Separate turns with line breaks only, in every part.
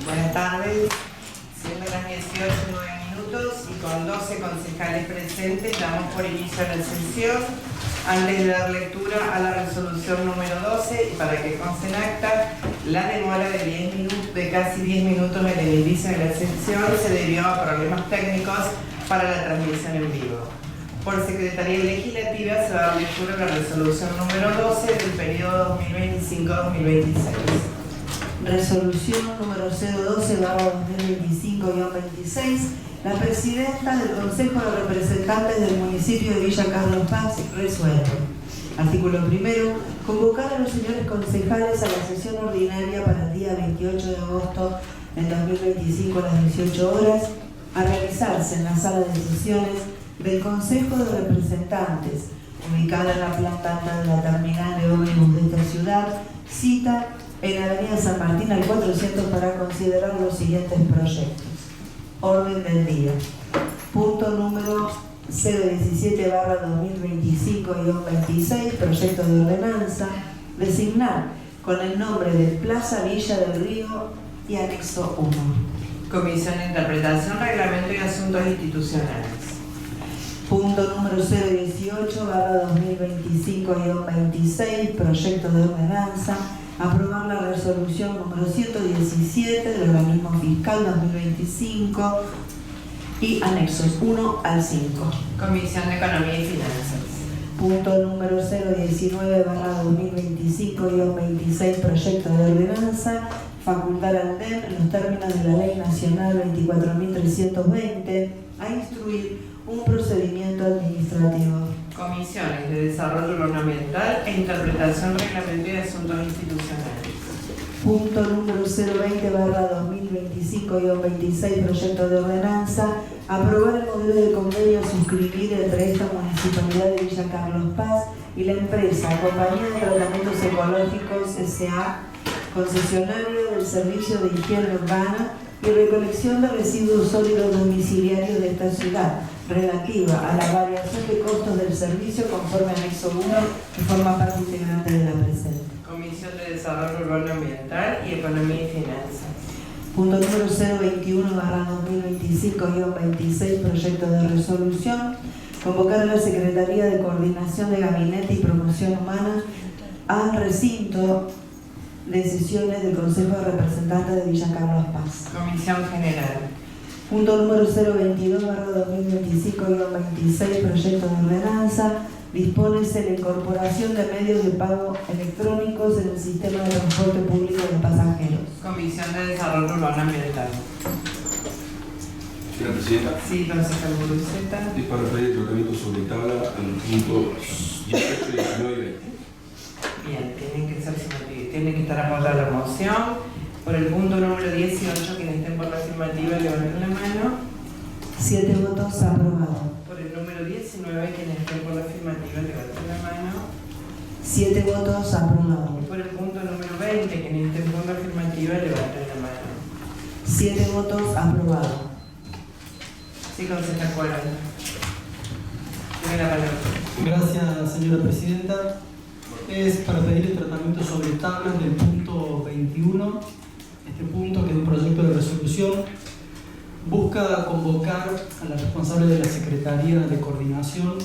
Buenas tardes, siendo las 18:09 y con 12 concejales presentes, damos por inicio la sesión. Antes de dar lectura a la resolución número 12 y para que conste en acta, la demora de casi 10 minutos en el inicio de la sesión se debió a problemas técnicos para la transmisión en vivo. Por Secretaría Legislativa se va a dar lectura a la resolución número 12 del periodo 2025-2026.
Resolución número 012/2025-26. La presidenta del Consejo de Representantes del municipio de Villa Carlos Paz resuelve. Artículo primero. Convocar a los señores concejales a la sesión ordinaria para el día 28 de agosto del 2025 a las 18 horas a realizarse en la sala de sesiones del Consejo de Representantes, ubicada en la planta alta de la terminal de ómnibus de esta ciudad, cita en Avenida San Martín al 400 para considerar los siguientes proyectos. Orden del día. Punto número 017/2025-26, proyecto de ordenanza, designar con el nombre de Plaza Villa del Río y anexo 1.
Comisión de Interpretación, Reglamento y Asuntos Institucionales.
Punto número 018/2025-26, proyecto de ordenanza, aprobar la resolución número 117 del organismo fiscal 2025 y anexos 1 al 5.
Comisión de Economía y Finanzas.
Punto número 019/2025-26, proyecto de ordenanza, facultar al DEN en los términos de la Ley Nacional 24.320 a instruir un procedimiento administrativo.
Comisiones de Desarrollo Ornamental e Interpretación, Reglamento y Asuntos Institucionales.
Punto número 020/2025-26, proyecto de ordenanza, aprobar el modelo de convenio a suscribir entre esta Municipalidad de Villa Carlos Paz y la empresa Compañía de Tratamientos Ecológicos S.A., concesionario del Servicio de Higiene Urbana y Recolección de Residuos Sólidos Domiciliarios de esta ciudad, relativa a la variación de costos del servicio conforme a anexo 1, que forma parte integrante de la presente.
Comisión de Desarrollo Urbano Ambiental y Economía y Finanzas.
Punto número 021/2025-26, proyecto de resolución, convocar a la Secretaría de Coordinación de Gabinete y Promoción Humana al recinto de sesiones del Consejo de Representantes de Villa Carlos Paz.
Comisión General.
Punto número 022/2025-26, proyecto de ordenanza, dispónese la incorporación de medios de pago electrónicos en el sistema de transporte público de pasajeros.
Comisión de Desarrollo Urbano Ambiental.
Señora Presidenta,
Sí, concejal Guruceta.
es para pedir el tratamiento sobre tabla en los puntos 18, 19 y 20.
Bien, tienen que estar apoyada la moción. Por el punto número 18, quienes estén por la afirmativa, levanten la mano.
7 votos aprobado.
Por el número 19, quienes estén por la afirmativa, levanten la mano.
7 votos aprobado.
Y por el punto número 20, quienes estén por la afirmativa, levanten la mano.
7 votos aprobado.
Sí, concejal Cuadra. Tiene la palabra.
Gracias, señora Presidenta. Es para pedir el tratamiento sobre tablas del punto 21. Este punto, que es un proyecto de resolución, busca convocar a la responsable de la Secretaría de Coordinación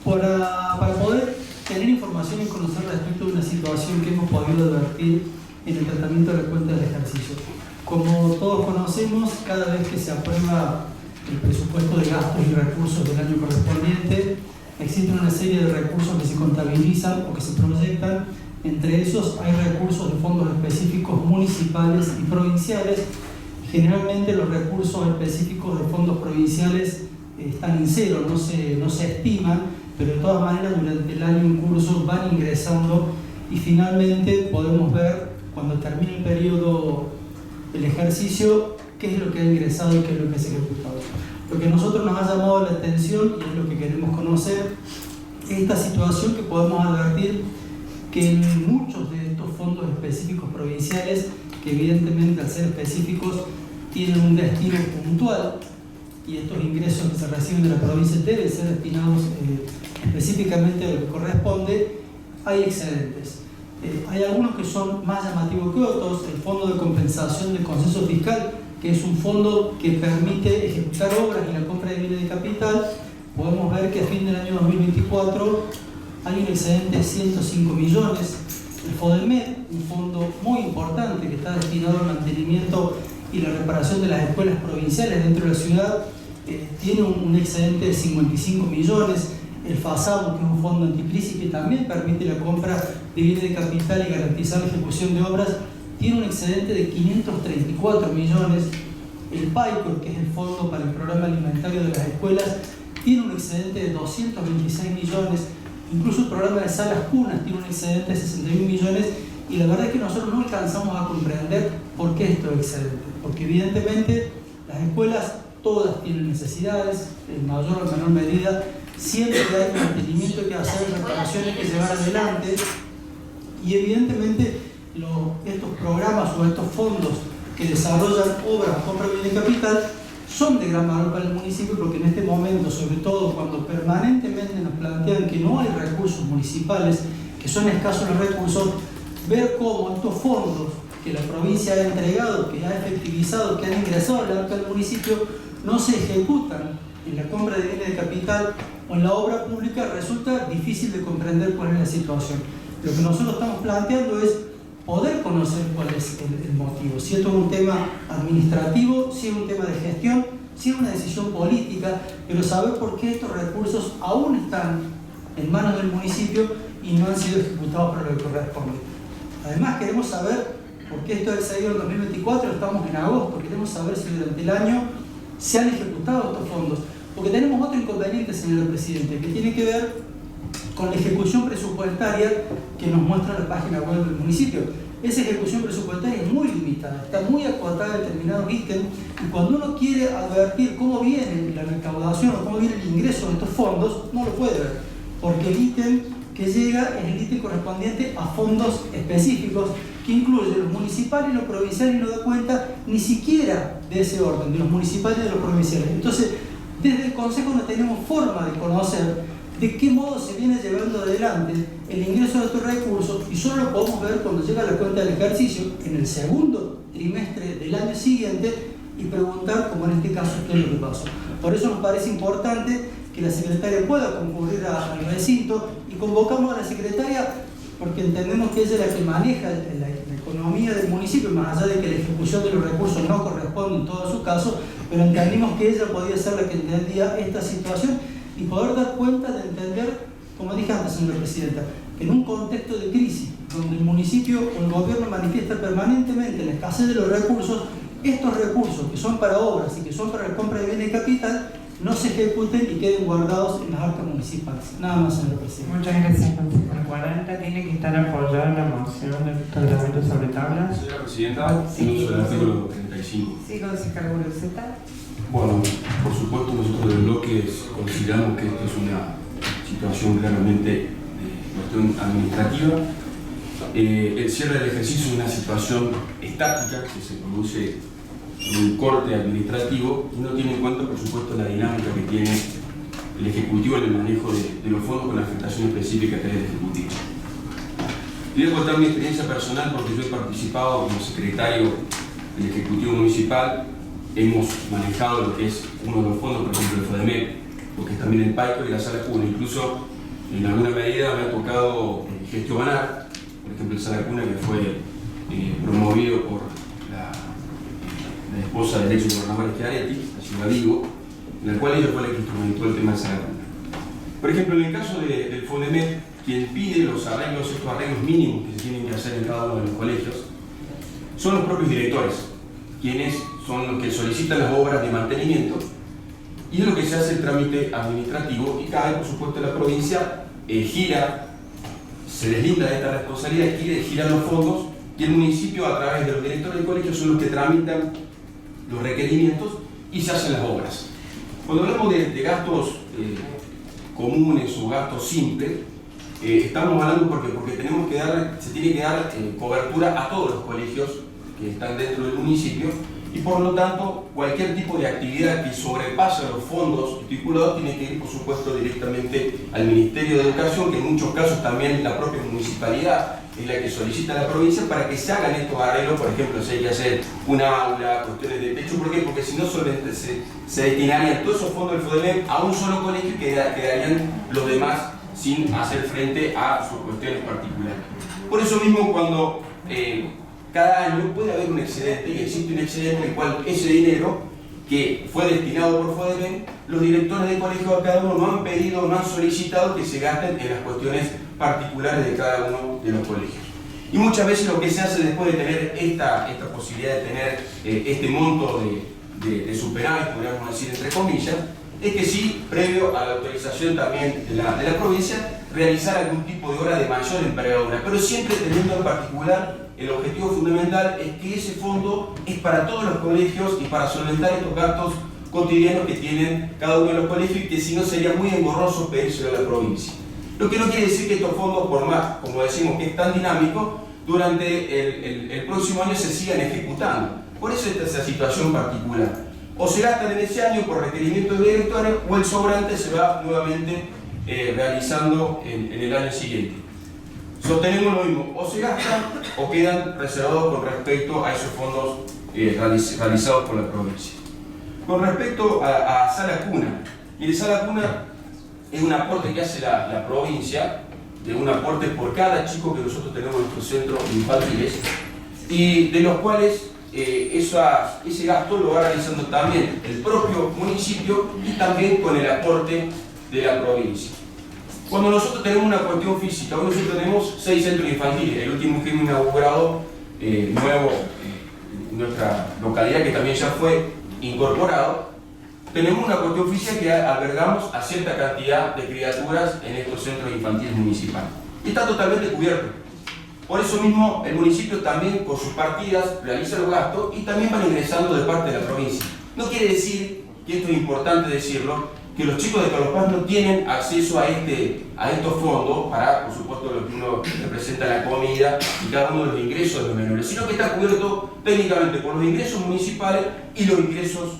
para poder tener información y conocer respecto de una situación que hemos podido advertir en el tratamiento de la cuenta del ejercicio. Como todos conocemos, cada vez que se aprueba el presupuesto de gastos y recursos del año correspondiente, existen una serie de recursos que se contabilizan o que se proyectan. Entre esos hay recursos de fondos específicos municipales y provinciales. Generalmente los recursos específicos de fondos provinciales están en cero, no se estiman, pero de todas maneras durante el año en curso van ingresando y finalmente podemos ver cuando termine el periodo del ejercicio qué es lo que ha ingresado y qué es lo que se ha ejecutado. Lo que a nosotros nos ha llamado la atención y es lo que queremos conocer es esta situación que podemos advertir que en muchos de estos fondos específicos provinciales, que evidentemente al ser específicos tienen un destino puntual y estos ingresos que se reciben de la provincia deben ser destinados específicamente a lo que corresponde, hay excedentes. Hay algunos que son más llamativos que otros. El Fondo de Compensación del Consenso Fiscal, que es un fondo que permite ejecutar obras y la compra de bienes de capital, podemos ver que a fin del año 2024 hay un excedente de 105 millones. El FODEMED, un fondo muy importante que está destinado al mantenimiento y la reparación de las escuelas provinciales dentro de la ciudad, tiene un excedente de 55 millones. El FASABU, que es un fondo anticrisis que también permite la compra de bienes de capital y garantizar la ejecución de obras, tiene un excedente de 534 millones. El PAICOR, que es el Fondo para el Programa Alimentario de las Escuelas, tiene un excedente de 226 millones. Incluso el programa de salas cunas tiene un excedente de 61 millones. Y la verdad es que nosotros no alcanzamos a comprender por qué esto es excedente. Porque evidentemente las escuelas todas tienen necesidades, en mayor o menor medida. Siempre hay mantenimiento que hacer, reparaciones que llevar adelante. Y evidentemente estos programas o estos fondos que desarrollan obras o compra de bienes de capital son de gran valor para el municipio, porque en este momento, sobre todo cuando permanentemente nos plantean que no hay recursos municipales, que son escasos los recursos, ver cómo estos fondos que la provincia ha entregado, que ha efectivizado, que han ingresado a la banca del municipio, no se ejecutan en la compra de bienes de capital o en la obra pública, resulta difícil de comprender cuál es la situación. Lo que nosotros estamos planteando es poder conocer cuál es el motivo. Si esto es un tema administrativo, si es un tema de gestión, si es una decisión política, pero saber por qué estos recursos aún están en manos del municipio y no han sido ejecutados para lo que corresponde. Además, queremos saber por qué esto ha excedido en 2024, estamos en agosto, queremos saber si durante el año se han ejecutado estos fondos. Porque tenemos otro inconveniente, señor presidente, que tiene que ver con la ejecución presupuestaria que nos muestra la página web del municipio. Esa ejecución presupuestaria es muy limitada, está muy acotada a determinados ítems, y cuando uno quiere advertir cómo viene la recaudación o cómo viene el ingreso de estos fondos, no lo puede ver, porque el ítem que llega es el ítem correspondiente a fondos específicos que incluye los municipales y los provinciales, y no da cuenta ni siquiera de ese orden, de los municipales y de los provinciales. Entonces, desde el Consejo no tenemos forma de conocer de qué modo se viene llevando adelante el ingreso de estos recursos, y solo lo podemos ver cuando llega la cuenta del ejercicio en el segundo trimestre del año siguiente y preguntar, como en este caso, qué es lo que pasó. Por eso nos parece importante que la secretaria pueda concurrir al recinto, y convocamos a la secretaria porque entendemos que ella es la que maneja la economía del municipio, más allá de que la ejecución de los recursos no corresponde en todo su caso, pero entendimos que ella podía ser la que entendía esta situación y poder dar cuenta de entender, como dije antes, señora presidenta, que en un contexto de crisis, donde el municipio o el gobierno manifiesta permanentemente la escasez de los recursos, estos recursos que son para obras y que son para la compra de bienes de capital, no se ejecuten y queden guardados en las arcas municipales. Nada más, señora presidenta.
Muchas gracias, concejal. 40 tiene que estar apoyada la moción del tratamiento sobre tablas.
Señora presidenta, en uso del artículo 35.
Sí, concejal Guruceta.
Bueno, por supuesto nosotros del bloque consideramos que esto es una situación claramente de cuestión administrativa. El cierre del ejercicio es una situación estática que se produce en un corte administrativo y no tiene en cuenta, por supuesto, la dinámica que tiene el Ejecutivo en el manejo de los fondos con la afectación específica que hay del Ejecutivo. Voy a contar mi experiencia personal porque yo he participado como secretario del Ejecutivo Municipal. Hemos manejado lo que es uno de los fondos, por ejemplo el FODEMED, lo que es también el PAICOR y la Sala Cuna. Incluso en alguna medida me ha tocado gestionar, por ejemplo el Sala Cuna, que fue promovido por la esposa del ex gobernador Schiaretti, la señora Vigo, en el cual ella fue la que instrumentó el tema de Sala Cuna. Por ejemplo, en el caso del FODEMED, quien pide los arreglos, estos arreglos mínimos que se tienen que hacer en cada uno de los colegios, son los propios directores, quienes son los que solicitan las obras de mantenimiento, y es lo que se hace el trámite administrativo, y cae, por supuesto, la provincia, gira, se deslinda de esta responsabilidad, gira los fondos, y el municipio, a través de los directores del colegio, son los que tramitan los requerimientos y se hacen las obras. Cuando hablamos de gastos comunes o gastos simples, estamos hablando porque tenemos que se tiene que dar cobertura a todos los colegios que están dentro del municipio, y por lo tanto cualquier tipo de actividad que sobrepase los fondos estipulados tiene que ir, por supuesto, directamente al Ministerio de Educación, que en muchos casos también la propia municipalidad es la que solicita a la provincia para que se hagan estos arreglos. Por ejemplo, si hay que hacer un aula, cuestiones de techo. ¿Por qué? Porque si no solamente se destinarían todos esos fondos del FODEMEM a un solo colegio y quedarían los demás sin hacer frente a sus cuestiones particulares. Por eso mismo, cuando cada año puede haber un excedente, y existe un excedente en el cual ese dinero que fue destinado por FODEMEM, los directores de colegio a cada uno no han pedido, no han solicitado que se gasten en las cuestiones particulares de cada uno de los colegios. Y muchas veces lo que se hace después de tener esta posibilidad de tener este monto de superávit, podríamos decir entre comillas, es que sí, previo a la autorización también de la provincia, realizar algún tipo de obra de mayor envergadura, pero siempre teniendo en particular el objetivo fundamental es que ese fondo es para todos los colegios y para solventar estos gastos cotidianos que tienen cada uno de los colegios, y que si no sería muy engorroso pedírselo a la provincia. Lo que no quiere decir que estos fondos, por más, como decimos, que es tan dinámico, durante el próximo año se sigan ejecutando. Por eso está esa situación particular. O se gastan en ese año por requerimiento de directores, o el sobrante se va nuevamente realizando en el año siguiente. Sostenemos lo mismo, o se gastan o quedan reservados con respecto a esos fondos realizados por la provincia. Con respecto a sala cuna, mire, sala cuna es un aporte que hace la provincia, de un aporte por cada chico que nosotros tenemos en nuestros centros infantiles, y de los cuales ese gasto lo va realizando también el propio municipio y también con el aporte de la provincia. Cuando nosotros tenemos una cuestión física, hoy nosotros tenemos 6 centros infantiles, el último que hemos inaugurado nuevo en nuestra localidad, que también ya fue incorporado. Tenemos una cuestión física que albergamos a cierta cantidad de criaturas en estos centros infantiles municipales. Y está totalmente cubierto. Por eso mismo el municipio también con sus partidas realiza los gastos y también van ingresando de parte de la provincia. No quiere decir, que esto es importante decirlo, que los chicos de Carlos Paz no tienen acceso a estos fondos para, por supuesto, lo que uno representa la comida y cada uno de los ingresos de los menores, sino que está cubierto técnicamente por los ingresos municipales y los ingresos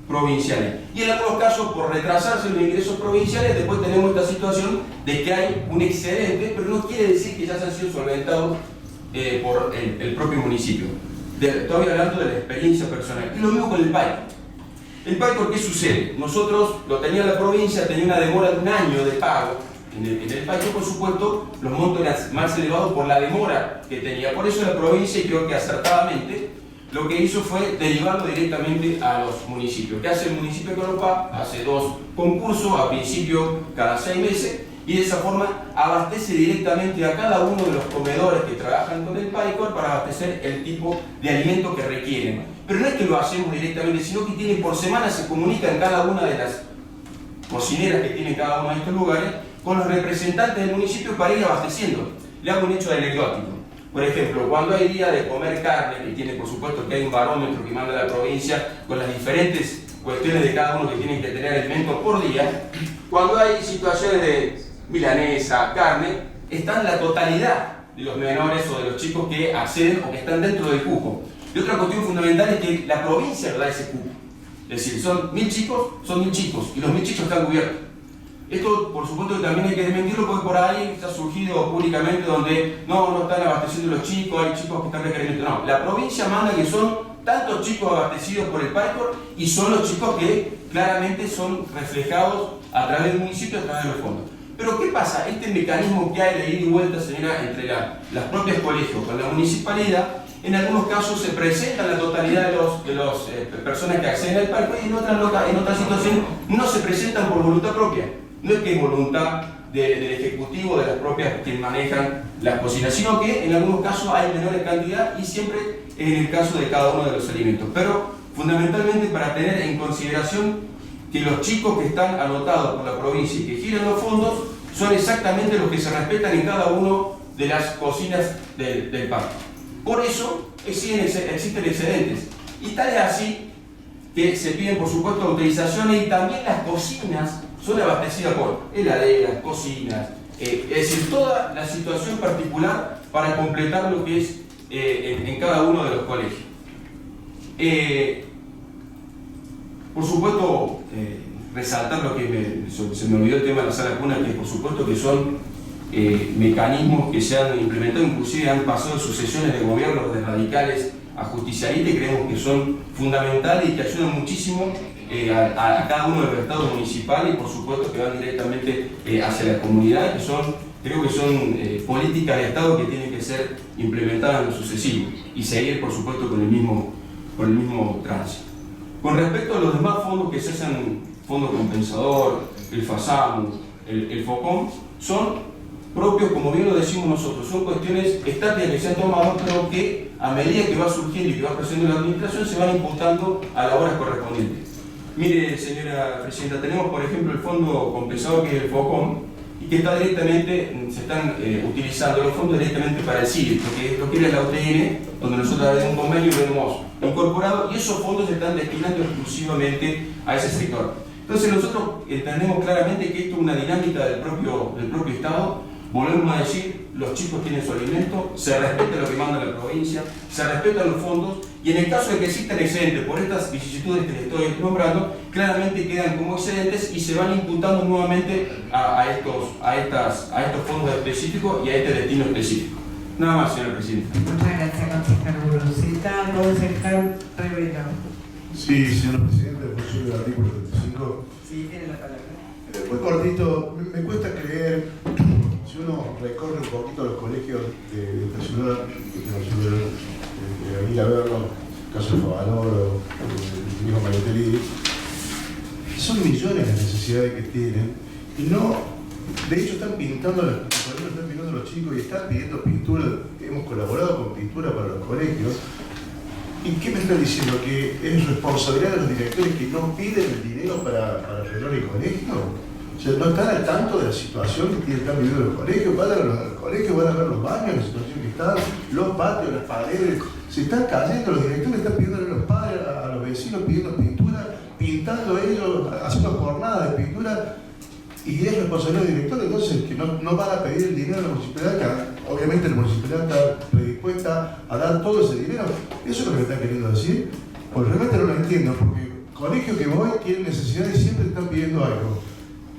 provinciales. Y en algunos casos, por retrasarse los ingresos provinciales, después tenemos esta situación de que hay un excedente, pero no quiere decir que ya se han sido solventados por el propio municipio. Estoy hablando de la experiencia personal. Y lo mismo con el PAICOR. El PAICOR, ¿qué sucede? Nosotros lo tenía la provincia, tenía una demora de un año de pago. En el PAICOR, por supuesto, los montos eran más elevados por la demora que tenía. Por eso la provincia, y creo que acertadamente, lo que hizo fue derivarlo directamente a los municipios. ¿Qué hace el municipio de Carlos Paz? Hace 2 concursos, a principio cada 6 meses, y de esa forma abastece directamente a cada uno de los comedores que trabajan con el PAICOR para abastecer el tipo de alimento que requieren. Pero no es que lo hacemos directamente, sino que tiene por semana, se comunica en cada una de las cocineras que tiene cada uno de estos lugares con los representantes del municipio para ir abasteciendo. Le hago un hecho anecdótico. Por ejemplo, cuando hay día de comer carne, que tiene por supuesto que hay un barómetro que manda la provincia con las diferentes cuestiones de cada uno que tienen que tener alimentos por día, cuando hay situaciones de milanesa, carne, están la totalidad de los menores o de los chicos que acceden o que están dentro del cupo. Y otra cuestión fundamental es que la provincia le da ese cupo. Es decir, son 1000 chicos, son 1000 chicos, y los 1000 chicos están cubiertos. Esto, por supuesto, que también hay que desmentirlo, porque por ahí se ha surgido públicamente donde no están abasteciendo los chicos, hay chicos que están requeriendo. No, la provincia manda que son tantos chicos abastecidos por el PAICOR y son los chicos que claramente son reflejados a través del municipio, a través de los fondos. Pero ¿qué pasa? Este mecanismo que hay de ida y vuelta, señora, entre las propias colegios con la municipalidad, en algunos casos se presentan la totalidad de las personas que acceden al PAICOR, y en otras situaciones no se presentan por voluntad propia. No es que es voluntad del Ejecutivo, de las propias que manejan las cocinas, sino que en algunos casos hay menores cantidad y siempre en el caso de cada uno de los alimentos. Pero fundamentalmente para tener en consideración que los chicos que están anotados por la provincia y que giran los fondos son exactamente los que se respetan en cada uno de las cocinas del parque. Por eso existen excedentes. Y tal es así que se piden, por supuesto, autorizaciones, y también las cocinas son abastecidas por heladeras, cocinas, es decir, toda la situación particular para completar lo que es en cada uno de los colegios. Por supuesto, resaltar lo que se me olvidó el tema de la sala cuna, que por supuesto que son mecanismos que se han implementado, inclusive han pasado sucesiones de gobiernos de radicales a justicialistas, y creemos que son fundamentales y que ayudan muchísimo a cada uno de los estados municipales, y por supuesto que van directamente hacia la comunidad, creo que son políticas de Estado que tienen que ser implementadas en lo sucesivo y seguir, por supuesto, con el mismo tránsito. Con respecto a los demás fondos que se hacen, Fondo Compensador, el FASAMU, el FOCOM, son propios, como bien lo decimos nosotros, son cuestiones estáticas que se han tomado, pero que a medida que va surgiendo y que va creciendo la administración se van imputando a las horas correspondientes. Mire, señora presidenta, tenemos por ejemplo el Fondo Compensador, que es el FOCOM, y que está directamente, se están utilizando los fondos directamente para el CIDE, porque es lo que era la UTN, donde nosotros tenemos un convenio y lo hemos incorporado, y esos fondos se están destinando exclusivamente a ese sector. Entonces nosotros entendemos claramente que esto es una dinámica del propio Estado. Volvemos a decir, los chicos tienen su alimento, se respeta lo que manda la provincia, se respetan los fondos, y en el caso de que existan excedentes por estas vicisitudes que les estoy nombrando, claramente quedan como excedentes y se van imputando nuevamente a estos fondos específicos y a este destino específico. Nada más, señora presidenta.
Muchas gracias, concejal Guruceta. Concejal Rivera.
Sí, señora presidenta, después sobre el artículo 35.
Sí, tiene la palabra.
Muy cortito, me cuesta creer, si uno recorre un poquito los colegios de esta ciudad, de ir a verlo, caso de Favaloro, el mismo Maleteli, son millones las necesidades que tienen, y no, de hecho están pintando, están pintando los chicos y están pidiendo pintura, hemos colaborado con pintura para los colegios. ¿Y qué me está diciendo? ¿Que es responsabilidad de los directores que no piden el dinero para arreglar el colegio? O sea, no están al tanto de la situación que están viviendo los colegios, van a los colegios, van a ver los baños, la situación que están, los patios, las paredes, se están cayendo, los directores están pidiendo a los padres, a los vecinos pidiendo pintura, pintando ellos, haciendo jornadas de pintura, y es responsabilidad del director, entonces que no van a pedir el dinero a la municipalidad, que obviamente la municipalidad está predispuesta a dar todo ese dinero. Eso es lo que me están queriendo decir, pues realmente no lo entiendo, porque colegios que voy tienen necesidades y siempre están pidiendo algo,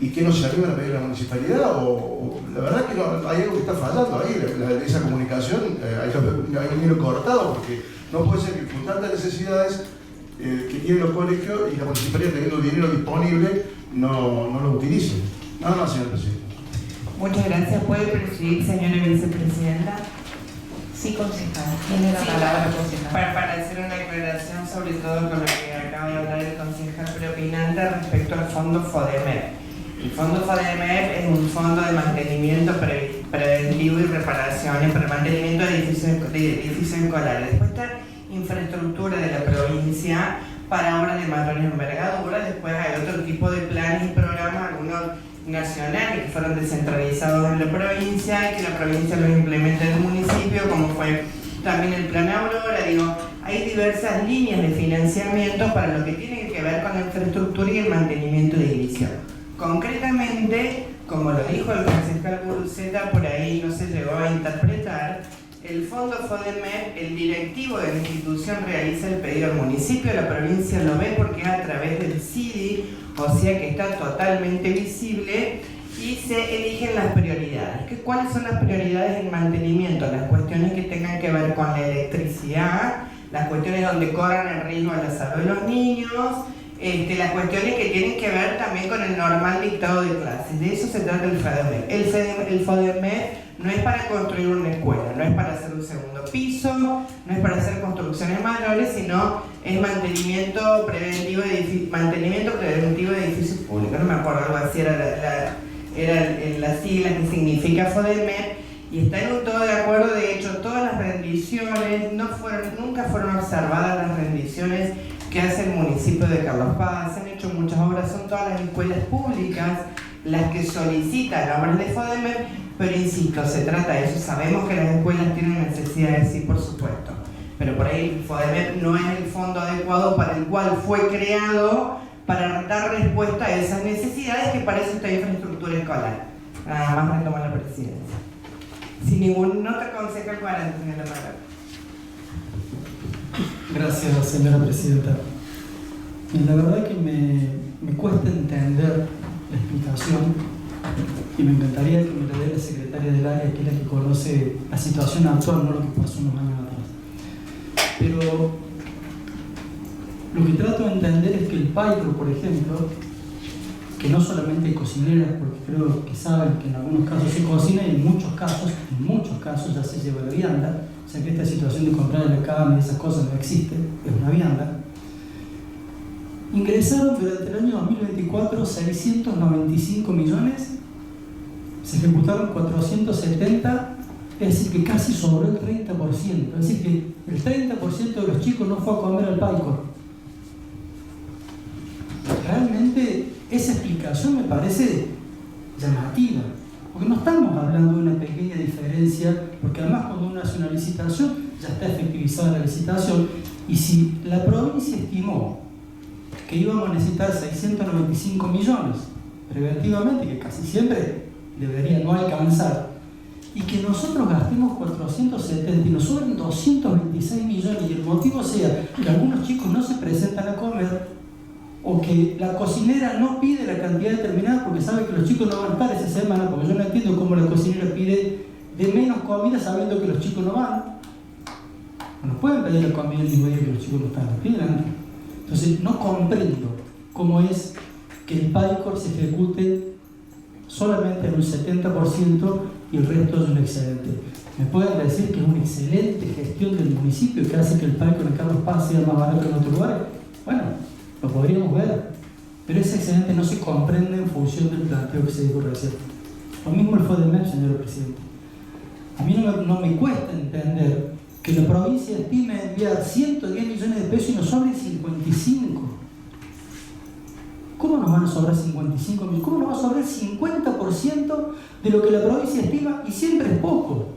y que no se animan a pedir a la municipalidad, o la verdad que no, hay algo que está fallando ahí, esa comunicación, hay un hilo cortado, porque no puede ser que con tantas necesidades que tienen los colegios y la municipalidad teniendo dinero disponible no lo utilicen. Nada más, señor presidente.
Muchas gracias. ¿Puede presidir, señora vicepresidenta?
Sí, concejal. Tiene la palabra, concejal.
Para hacer una aclaración, sobre todo con lo que acaba de hablar el concejal preopinante respecto al fondo FODEMEP. El fondo FODEMEP es un fondo de mantenimiento preventivo y reparaciones para el mantenimiento de edificios escolares. Después está infraestructura de la provincia para obras de mayor envergadura. Después hay otro tipo de planes y programas, algunos nacionales que fueron descentralizados en la provincia y que la provincia los implementa en el municipio, como fue también el plan Aurora. Hay diversas líneas de financiamiento para lo que tiene que ver con la infraestructura y el mantenimiento de edilicio. Concretamente, como lo dijo el concejal Guruceta, por ahí no se llegó a interpretar, el fondo FODEMEP, el directivo de la institución realiza el pedido al municipio, la provincia lo ve porque es a través del CIDI, o sea que está totalmente visible, y se eligen las prioridades. ¿Cuáles son las prioridades del mantenimiento? Las cuestiones que tengan que ver con la electricidad, las cuestiones donde corran el riesgo a la salud de los niños, las cuestiones que tienen que ver también con el normal dictado de clases. De eso se trata el FODEMEP. El FODEMEP no es para construir una escuela, no es para hacer un segundo piso, no es para hacer construcciones mayores, sino es mantenimiento preventivo de edificios públicos. No me acuerdo, algo así era la sigla que significa FODEMEP, y está en un todo de acuerdo. De hecho, todas las rendiciones, nunca fueron observadas las rendiciones que hace el municipio de Carlos Paz. Se han hecho muchas obras, son todas las escuelas públicas las que solicitan obras de FODEMEP, pero insisto, se trata de eso. Sabemos que las escuelas tienen necesidades, sí, por supuesto, pero por ahí el FODEMEP no es el fondo adecuado para el cual fue creado, para dar respuesta a esas necesidades, que para eso está infraestructura escolar. Nada más retoma la presidencia. Sin ningún nota, concejal 40, señora Mara.
Gracias, señora presidenta. La verdad que me cuesta entender la explicación y me encantaría que me la dé la secretaria del área, que es la que conoce la situación actual, no lo que pasó unos años atrás. Pero lo que trato de entender es que el PAICRO, por ejemplo, que no solamente hay cocineras, porque creo que saben que en algunos casos se cocina y en muchos casos ya se lleva la vianda, o sea que esta situación de comprar en la carne y esas cosas no existe, es una vianda. Ingresaron durante el año 2024 695 millones, se ejecutaron 470, es decir que casi sobró el 30%, es decir que el 30% de los chicos no fue a comer al PAICRO. Realmente esa explicación me parece llamativa, porque no estamos hablando de una pequeña diferencia, porque además cuando uno hace una licitación ya está efectivizada la licitación, y si la provincia estimó que íbamos a necesitar 695 millones preventivamente, que casi siempre debería no alcanzar, y que nosotros gastemos 470 y nos sobren 226 millones, y el motivo sea que algunos chicos no se presentan a comer, o que la cocinera no pide la cantidad determinada porque sabe que los chicos no van a estar esa semana, porque yo no entiendo cómo la cocinera pide de menos comida sabiendo que los chicos no van. No pueden pedir la comida el mismo día que los chicos no están, la piden antes. Entonces no comprendo cómo es que el PAICRO se ejecute solamente en un 70% y el resto es un excedente. ¿Me pueden decir que es una excelente gestión del municipio que hace que el PAICRO de Carlos Paz sea más barato que en otros lugares? Bueno, lo podríamos ver, pero ese excedente no se comprende en función del planteo que se dijo recién. Lo mismo el FODEMEP, señor presidente. A mí no me cuesta entender que la provincia estime enviar 110 millones de pesos y nos sobre 55. ¿Cómo nos van a sobrar 55 millones? ¿Cómo nos va a sobrar 50% de lo que la provincia estima? Y siempre es poco.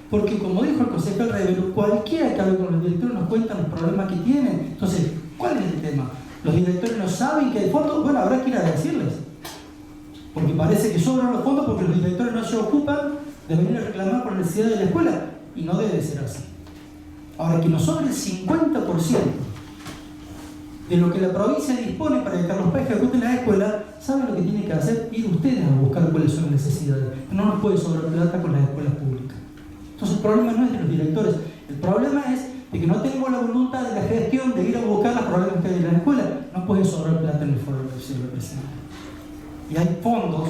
Porque como dijo el concejal Revelo, cualquiera que hable con los directores nos cuentan los problemas que tienen. Entonces, ¿cuál es el tema? Los directores no saben que hay fondos. Bueno, habrá que ir a decirles. Porque parece que sobran los fondos porque los directores no se ocupan de venir a reclamar por necesidad de la escuela. Y no debe ser así. Ahora, que nos sobre el 50% de lo que la provincia dispone para que Carlos Paz ejecute la escuela, ¿saben lo que tienen que hacer? Ir ustedes a buscar cuáles son las necesidades. No nos puede sobrar plata con las escuelas públicas. Entonces el problema no es de los directores. El problema es de que no tenemos la voluntad de la gestión de ir a buscar los problemas que hay en la escuela. No puede sobrar plata en el foro del señor presidente. Y hay fondos,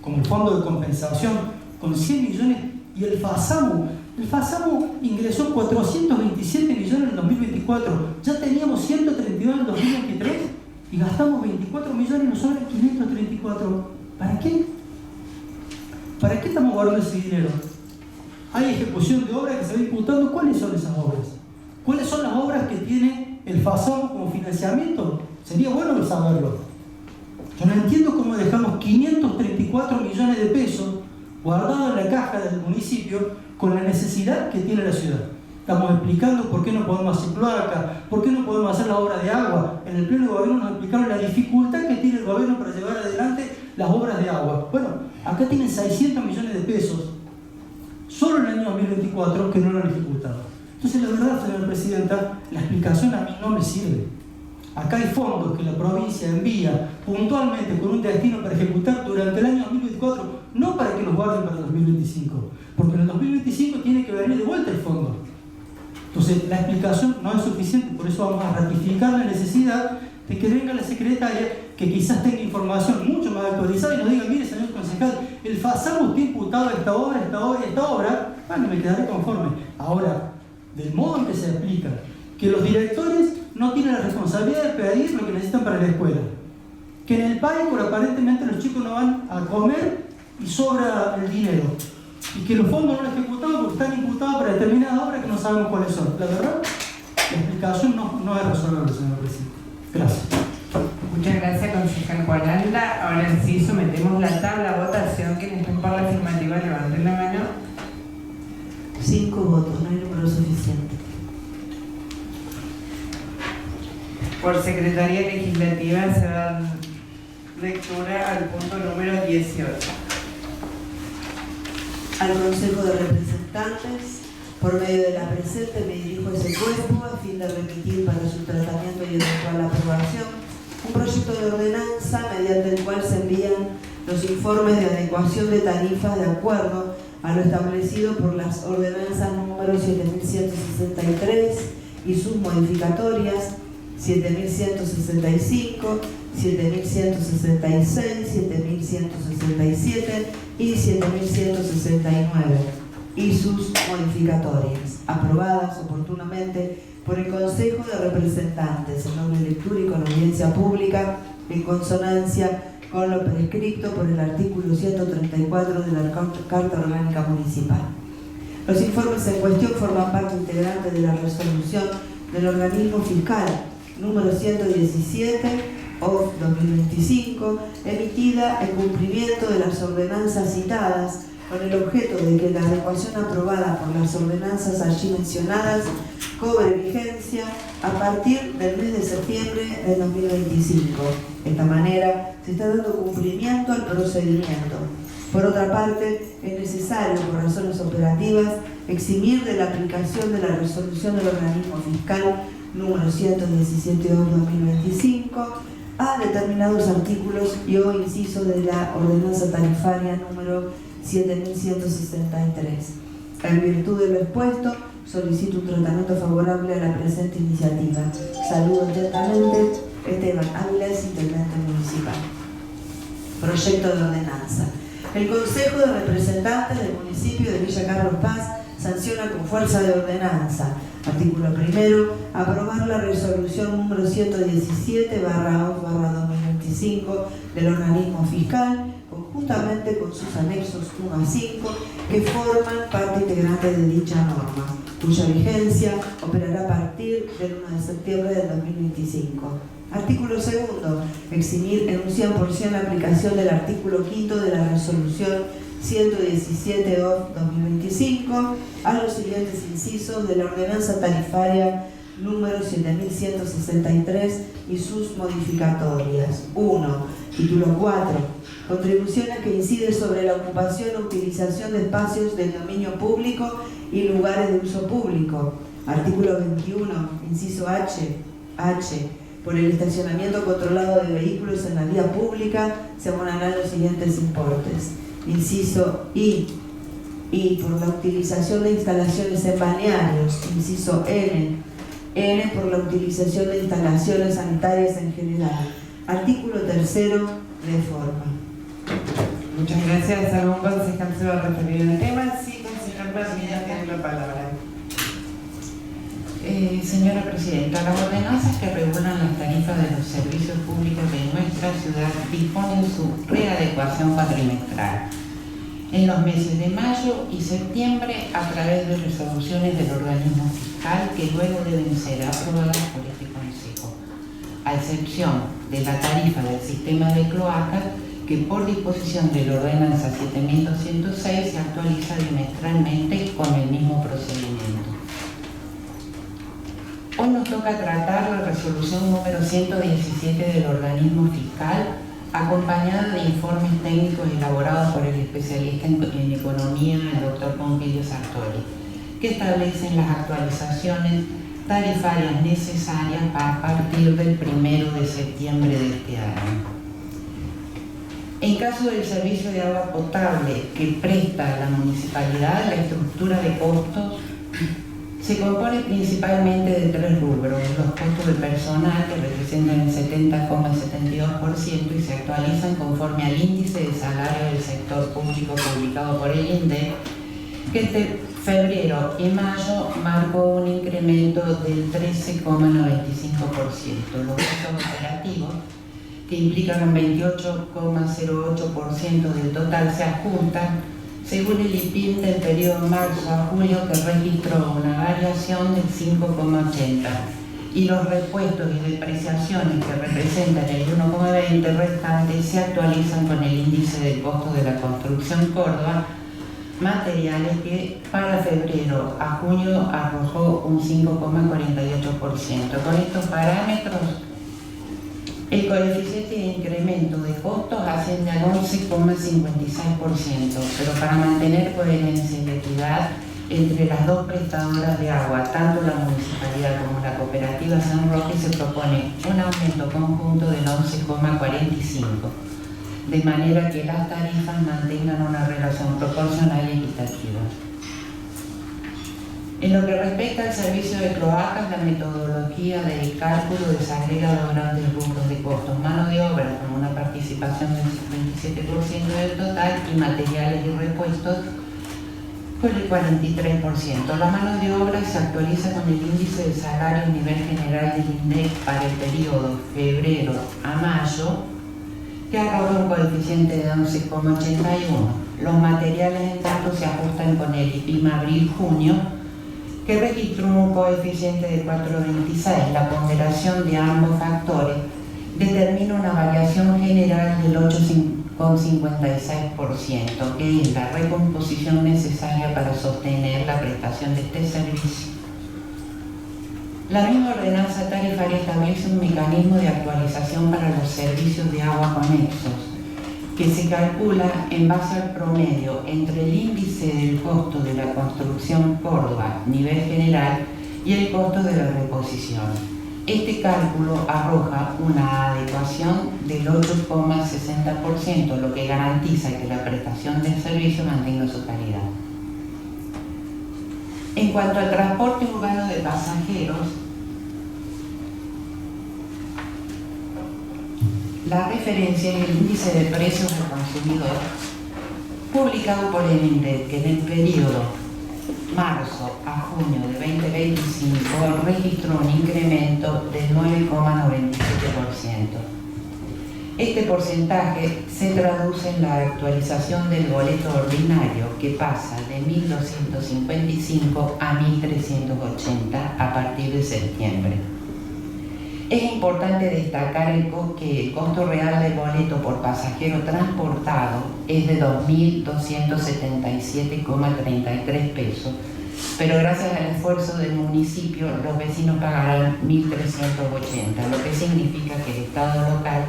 como el fondo de compensación, con 100 millones, y el FASAMU ingresó 427 millones en el 2024. Ya teníamos 132 en el 2023 y gastamos 24 millones y nos sobran 534. ¿Para qué? ¿Para qué estamos guardando ese dinero? Hay ejecución de obras que se va imputando. ¿Cuáles son esas obras? ¿Cuáles son las obras que tiene el FASAMU como financiamiento? Sería bueno saberlo. Yo no entiendo cómo dejamos 534 millones de pesos guardados en la caja del municipio con la necesidad que tiene la ciudad. Estamos explicando por qué no podemos hacer cloacas, por qué no podemos hacer la obra de agua. En el pleno de gobierno nos explicaron la dificultad que tiene el gobierno para llevar adelante las obras de agua. Bueno, acá tienen 600 millones de pesos solo en el año 2024 que no lo han ejecutado. Entonces, la verdad, señora presidenta, la explicación a mí no me sirve. Acá hay fondos que la provincia envía puntualmente con un destino para ejecutar durante el año 2024, no para que los guarden para el 2025, porque en el 2025 tiene que venir de vuelta el fondo. Entonces, la explicación no es suficiente, por eso vamos a ratificar la necesidad de que venga la secretaria, que quizás tenga información mucho más actualizada y nos diga: mire, señor concejal, el FASAMU está imputado a esta obra, esta obra y esta obra. Bueno, me quedaré conforme. Ahora, del modo en que se aplica, que los directores no tienen la responsabilidad de pedir lo que necesitan para la escuela, que en el PAICRO aparentemente los chicos no van a comer y sobra el dinero, y que los fondos no los ejecutados porque están imputados para determinadas obras que no sabemos cuáles son. La verdad, la explicación no es razonable, señor presidente. Gracias.
Muchas gracias, concejal Juananda. Ahora sí sometemos la tabla a votación. Quienes estén por la afirmativa, levanten la mano.
5 votos, no hay número suficiente.
Por Secretaría Legislativa se da lectura al punto número 18.
Al Consejo de Representantes, Por medio de la presente me dirijo a ese cuerpo a fin de remitir para su tratamiento y eventual aprobación un proyecto de ordenanza mediante el cual se envían los informes de adecuación de tarifas de acuerdo a lo establecido por las ordenanzas número 7163 y sus modificatorias 7165, 7166, 7167 y 7169 y sus modificatorias, aprobadas oportunamente por el Consejo de Representantes en doble lectura y con audiencia pública en consonancia con lo prescrito por el artículo 134 de la Carta Orgánica Municipal. Los informes en cuestión forman parte integrante de la resolución del organismo fiscal número 117/2025, emitida en cumplimiento de las ordenanzas citadas, con el objeto de que la adecuación aprobada por las ordenanzas allí mencionadas cobre vigencia a partir del mes de septiembre de 2025. De esta manera se está dando cumplimiento al procedimiento. Por otra parte, es necesario, por razones operativas, eximir de la aplicación de la resolución del organismo fiscal número 117/2025 a determinados artículos y o incisos de la ordenanza tarifaria número 7163. En virtud de lo expuesto, solicito un tratamiento favorable a la presente iniciativa. Saludo atentamente, Esteban Áviles, intendente municipal. Proyecto de ordenanza. El Consejo de Representantes del municipio de Villa Carlos Paz sanciona con fuerza de ordenanza. Artículo primero, aprobar la resolución número 117/2025 del organismo fiscal, conjuntamente con sus anexos 1 a 5, que forman parte integrante de dicha norma, cuya vigencia operará a partir del 1 de septiembre del 2025. Artículo segundo, eximir en un 100% la aplicación del artículo 5 de la resolución 117/2025 a los siguientes incisos de la ordenanza tarifaria número 7163 y sus modificatorias. 1. Título 4. Contribuciones que inciden sobre la ocupación o utilización de espacios del dominio público y lugares de uso público. Artículo 21, inciso H. Por el estacionamiento controlado de vehículos en la vía pública se abonarán los siguientes importes. Inciso I, por la utilización de instalaciones en balnearios. Inciso N, por la utilización de instalaciones sanitarias en general. Artículo tercero, reforma.
Muchas gracias. ¿Algún concejal se va a referir al tema? Sí, concejal Martínez, tiene la palabra.
Señora Presidenta, las ordenanzas que regulan las tarifas de los servicios públicos de nuestra ciudad disponen su readecuación cuatrimestral en los meses de mayo y septiembre a través de resoluciones del organismo fiscal que luego deben ser aprobadas por este Consejo, a excepción de la tarifa del sistema de cloacas que por disposición de la ordenanza 7206 se actualiza bimestralmente con el mismo procedimiento. Hoy nos toca tratar la resolución número 117 del organismo fiscal, acompañada de informes técnicos elaborados por el especialista en economía, el doctor Pompeyo Sartori, que establecen las actualizaciones tarifarias necesarias a partir del 1 de septiembre de este año. En caso del servicio de agua potable que presta la municipalidad, la estructura de costos se compone principalmente de tres rubros: los costos de personal, que representan el 70,72% y se actualizan conforme al índice de salario del sector público publicado por el INDEC, que entre febrero y mayo marcó un incremento del 13,95%. Los gastos operativos, que implican un 28,08% del total, se ajustan según el IPIM del periodo marzo a julio, que registró una variación del 5,80%, y los repuestos y depreciaciones, que representan el 1,20% restante, se actualizan con el índice del costo de la construcción Córdoba, materiales, que para febrero a junio arrojó un 5,48%. Con estos parámetros, el coeficiente de incremento de costos asciende al 11,56%, pero para mantener coherencia y equidad, entre las dos prestadoras de agua, tanto la municipalidad como la cooperativa San Roque, se propone un aumento conjunto del 11,45, de manera que las tarifas mantengan una relación proporcional y equitativa. En lo que respecta al servicio de cloacas, la metodología del cálculo desagrega los grandes grupos de costos: mano de obra con una participación del 27% del total y materiales y repuestos por el 43%. La mano de obra se actualiza con el índice de salario a nivel general del INDEC para el periodo febrero a mayo, que arroja un coeficiente de 11,81. Los materiales, en tanto, se ajustan con el IPIM abril-junio, que registró un coeficiente de 4,26. La ponderación de ambos factores determina una variación general del 8,56%, que es la recomposición necesaria para sostener la prestación de este servicio. La misma ordenanza tarifaria establece un mecanismo de actualización para los servicios de agua conexos, que se calcula en base al promedio entre el índice del costo de la construcción Córdoba, nivel general, y el costo de la reposición. Este cálculo arroja una adecuación del 8,60%, lo que garantiza que la prestación del servicio mantenga su calidad. En cuanto al transporte urbano de pasajeros, la referencia es el índice de precios del consumidor publicado por el INDEC, que en el periodo marzo a junio de 2025 registró un incremento del 9,97%. Este porcentaje se traduce en la actualización del boleto ordinario, que pasa de 1.255 a 1.380 a partir de septiembre. Es importante destacar que el costo real del boleto por pasajero transportado es de 2.277,33 pesos, pero gracias al esfuerzo del municipio los vecinos pagarán 1.380, lo que significa que el Estado local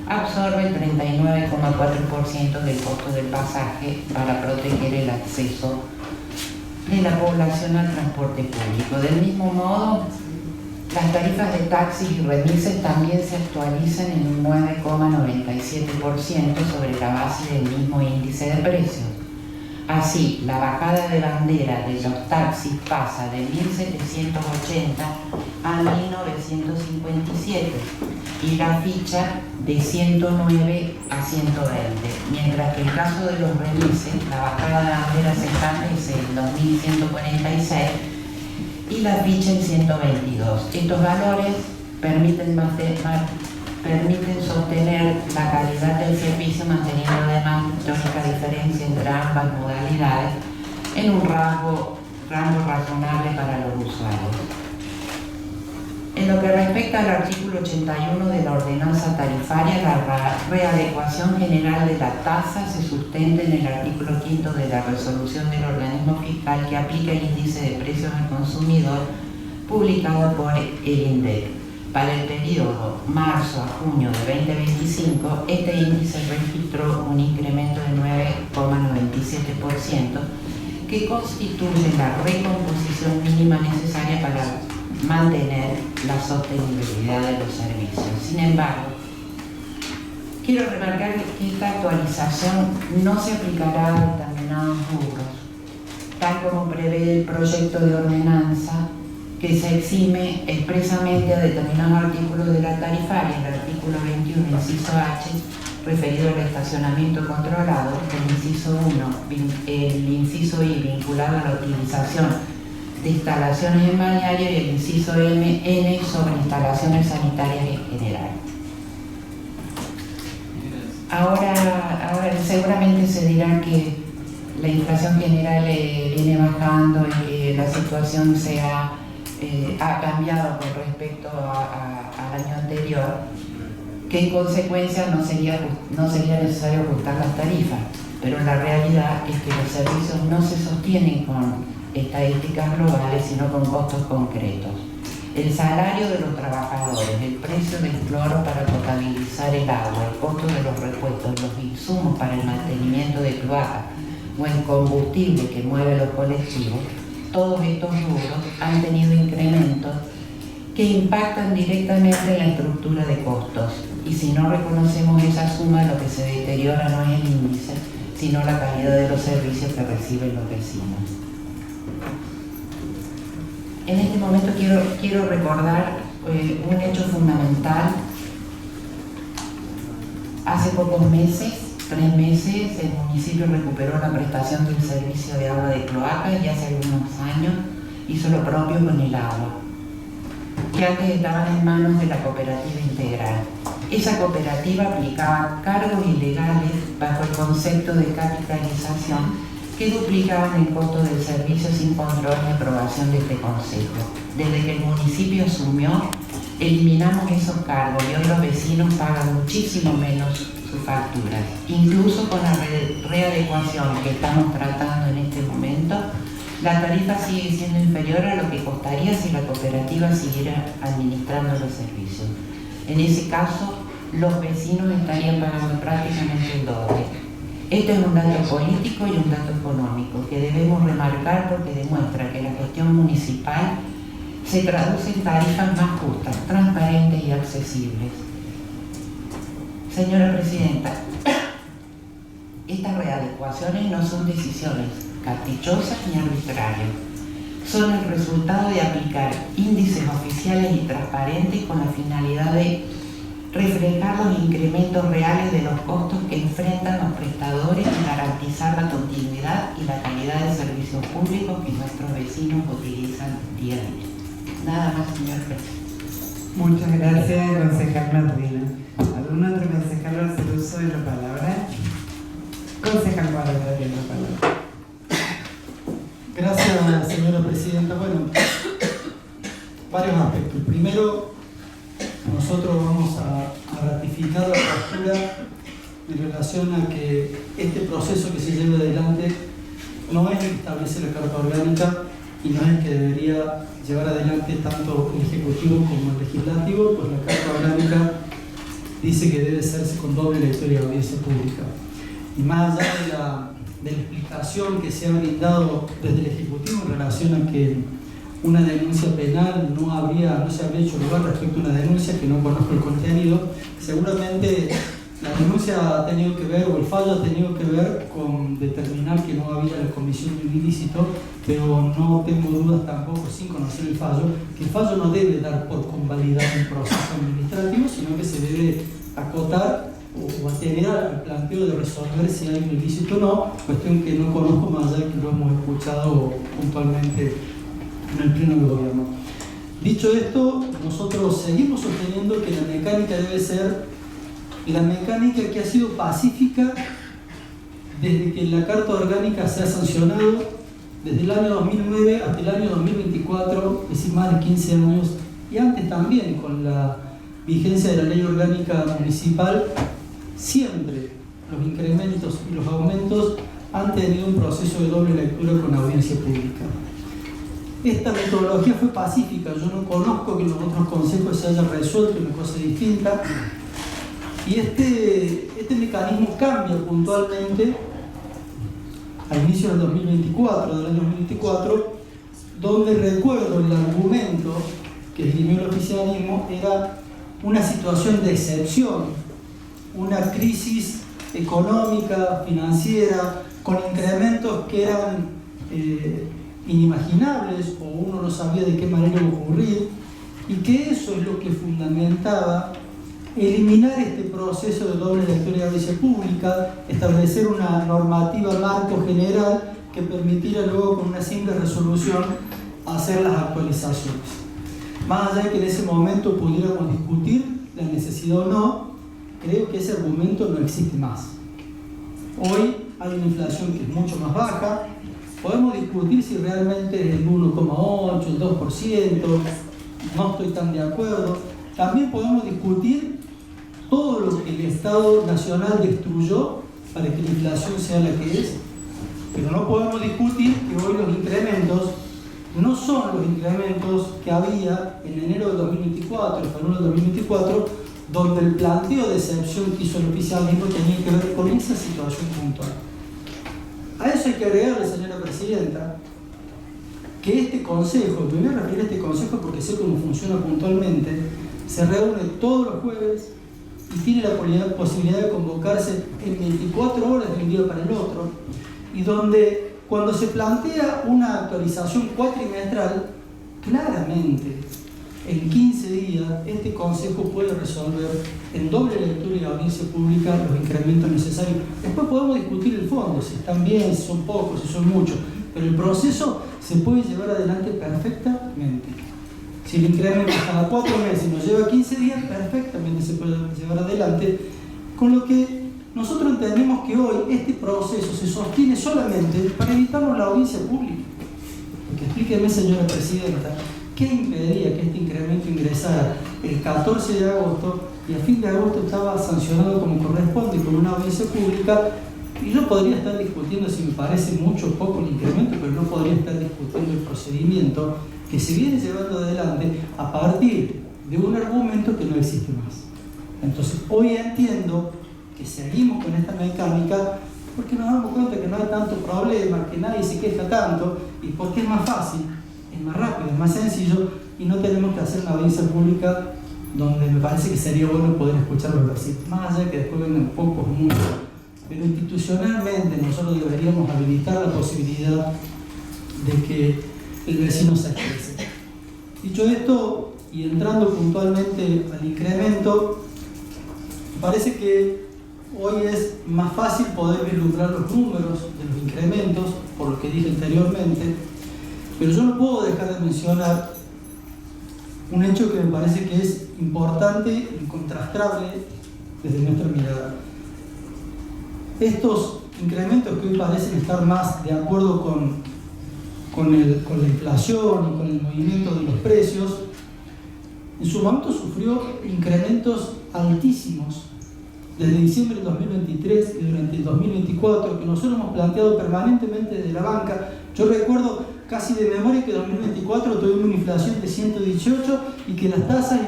absorbe el 39,4% del costo del pasaje para proteger el acceso de la población al transporte público. Del mismo modo, las tarifas de taxis y remises también se actualizan en un 9,97% sobre la base del mismo índice de precios. Así, la bajada de bandera de los taxis pasa de 1.780 a 1.957 y la ficha de 109 a 120, mientras que en el caso de los remises, la bajada de bandera se establece en 2.146 y la ficha en 122. Estos valores permiten sostener la calidad del servicio, manteniendo además la única diferencia entre ambas modalidades en un rango razonable para los usuarios. En lo que respecta al artículo 81 de la ordenanza tarifaria, la readecuación general de la tasa se sustenta en el artículo 5 de la resolución del organismo fiscal que aplica el índice de precios al consumidor publicado por el INDEC. Para el periodo marzo a junio de 2025, este índice registró un incremento de 9,97%, que constituye la recomposición mínima necesaria para mantener la sostenibilidad de los servicios. Sin embargo, quiero remarcar que esta actualización no se aplicará a determinados rubros, tal como prevé el proyecto de ordenanza, que se exime expresamente a determinados artículos de la tarifaria, el artículo 21, inciso H, referido al estacionamiento controlado, el inciso 1, el inciso I, vinculado a la utilización de instalaciones en balneario, y el inciso N sobre instalaciones sanitarias en general. Ahora seguramente se dirá que la inflación general viene bajando y que la situación ha cambiado con respecto al año anterior, que en consecuencia no sería necesario ajustar las tarifas, pero la realidad es que los servicios no se sostienen con estadísticas globales, sino con costos concretos. El salario de los trabajadores, el precio del cloro para potabilizar el agua, el costo de los repuestos, los insumos para el mantenimiento de cloacas o el combustible que mueve los colectivos todos estos rubros han tenido incrementos que impactan directamente en la estructura de costos. Y si no reconocemos esa suma, lo que se deteriora no es el índice, sino la calidad de los servicios que reciben los vecinos. En este momento quiero recordar un hecho fundamental. Hace pocos meses, 3 meses, el municipio recuperó la prestación del servicio de agua de cloaca y hace algunos años hizo lo propio con el agua, que antes estaban en manos de la cooperativa integral. Esa cooperativa aplicaba cargos ilegales bajo el concepto de capitalización que duplicaban el costo del servicio sin control ni aprobación de este consejo. Desde que el municipio asumió, eliminamos esos cargos y hoy los vecinos pagan muchísimo menos sus facturas. Incluso con la readecuación que estamos tratando en este momento, la tarifa sigue siendo inferior a lo que costaría si la cooperativa siguiera administrando los servicios. En ese caso, los vecinos estarían pagando prácticamente el doble. Este es un dato político y un dato económico que debemos remarcar porque demuestra que la gestión municipal se traduce en tarifas más justas, transparentes y accesibles. Señora Presidenta, estas readecuaciones no son decisiones caprichosas ni arbitrarias. Son el resultado de aplicar índices oficiales y transparentes con la finalidad de reflejar los incrementos reales de los costos que enfrentan los prestadores y garantizar la continuidad y la calidad de servicios públicos que nuestros vecinos utilizan día a día. Nada más, señor presidente.
Muchas gracias, concejal Martina. ¿Algún otro concejal va a hacer uso de la palabra? Concejal Guarda, tiene la palabra.
Gracias, señora presidenta. Bueno, varios aspectos. Primero, nosotros vamos a ratificar la postura en relación a que este proceso que se lleva adelante no es el que establece la Carta Orgánica y no es el que debería llevar adelante tanto el Ejecutivo como el Legislativo, pues la Carta Orgánica dice que debe hacerse con doble lectura y audiencia pública. Y más allá de la explicación que se ha brindado desde el Ejecutivo en relación a que una denuncia penal no se habría hecho lugar respecto a una denuncia que no conozco el contenido, seguramente la denuncia ha tenido que ver, o el fallo ha tenido que ver con determinar que no había la comisión de un ilícito, pero no tengo dudas tampoco, sin conocer el fallo, que el fallo no debe dar por convalidar un proceso administrativo, sino que se debe acotar o atener al planteo de resolver si hay un ilícito o no, cuestión que no conozco más allá que lo hemos escuchado puntualmente en el pleno de gobierno. Dicho esto, nosotros seguimos sosteniendo que la mecánica debe ser la mecánica que ha sido pacífica desde que la Carta Orgánica se ha sancionado, desde el año 2009 hasta el año 2024, es decir, más de 15 años, y antes también con la vigencia de la Ley Orgánica Municipal. Siempre los incrementos y los aumentos han tenido un proceso de doble lectura con audiencia pública. Esta metodología fue pacífica, yo no conozco que en los otros consejos se haya resuelto una cosa distinta, y este mecanismo cambia puntualmente al inicio del 2024, del año 2024, donde recuerdo el argumento que esgrimió el oficialismo era una situación de excepción, una crisis económica, financiera, con incrementos que eran inimaginables o uno no sabía de qué manera iba a ocurrir, y que eso es lo que fundamentaba eliminar este proceso de doble lectura y audiencia pública, establecer una normativa marco general que permitiera luego con una simple resolución hacer las actualizaciones. Más allá de que en ese momento pudiéramos discutir la necesidad o no, creo que ese argumento no existe más. Hoy hay una inflación que es mucho más baja, podemos discutir si realmente es el 1,8, el 2%, no estoy tan de acuerdo. También podemos discutir todo lo que el Estado Nacional destruyó para que la inflación sea la que es, pero no podemos discutir que hoy los incrementos no son los incrementos que había en enero del 2024, en febrero del 2024, donde el planteo de excepción que hizo el oficialismo tenía que ver con esa situación puntual. A eso hay que agregarle, señora presidenta, que este consejo, me voy a referir a este consejo porque sé cómo funciona puntualmente, se reúne todos los jueves y tiene la posibilidad de convocarse en 24 horas de un día para el otro, y donde cuando se plantea una actualización cuatrimestral, claramente en 15 días este consejo puede resolver en doble lectura y audiencia pública los incrementos necesarios. Después podemos discutir el fondo, si están bien, si son pocos, si son muchos, pero el proceso se puede llevar adelante perfectamente. Si el incremento es cada 4 meses y nos lleva 15 días, perfectamente se puede llevar adelante, con lo que nosotros entendemos que hoy este proceso se sostiene solamente para evitarnos la audiencia pública. Porque explíqueme, señora presidenta, ¿qué impedía que este incremento ingresara el 14 de agosto y a fin de agosto estaba sancionado como corresponde con una audiencia pública? Y yo podría estar discutiendo si me parece mucho o poco el incremento, pero no podría estar discutiendo el procedimiento que se viene llevando adelante a partir de un argumento que no existe más. Entonces, hoy entiendo que seguimos con esta mecánica porque nos damos cuenta que no hay tanto problema, que nadie se queja tanto, y porque es más fácil, es más rápido, es más sencillo, y no tenemos que hacer una audiencia pública donde me parece que sería bueno poder escuchar los vecinos, más allá que después vengan pocos, muchos. Pero institucionalmente nosotros deberíamos habilitar la posibilidad de que el vecino se exprese. Dicho esto, y entrando puntualmente al incremento, parece que hoy es más fácil poder vislumbrar los números de los incrementos, por lo que dije anteriormente, pero yo no puedo dejar de mencionar un hecho que me parece que es importante y contrastable desde nuestra mirada. Estos incrementos que hoy parecen estar más de acuerdo con la inflación y con el movimiento de los precios, en su momento sufrió incrementos altísimos desde diciembre del 2023 y durante el 2024, que nosotros hemos planteado permanentemente desde la banca. Yo recuerdo casi de memoria que en 2024 tuvimos una inflación de 118 y que las tasas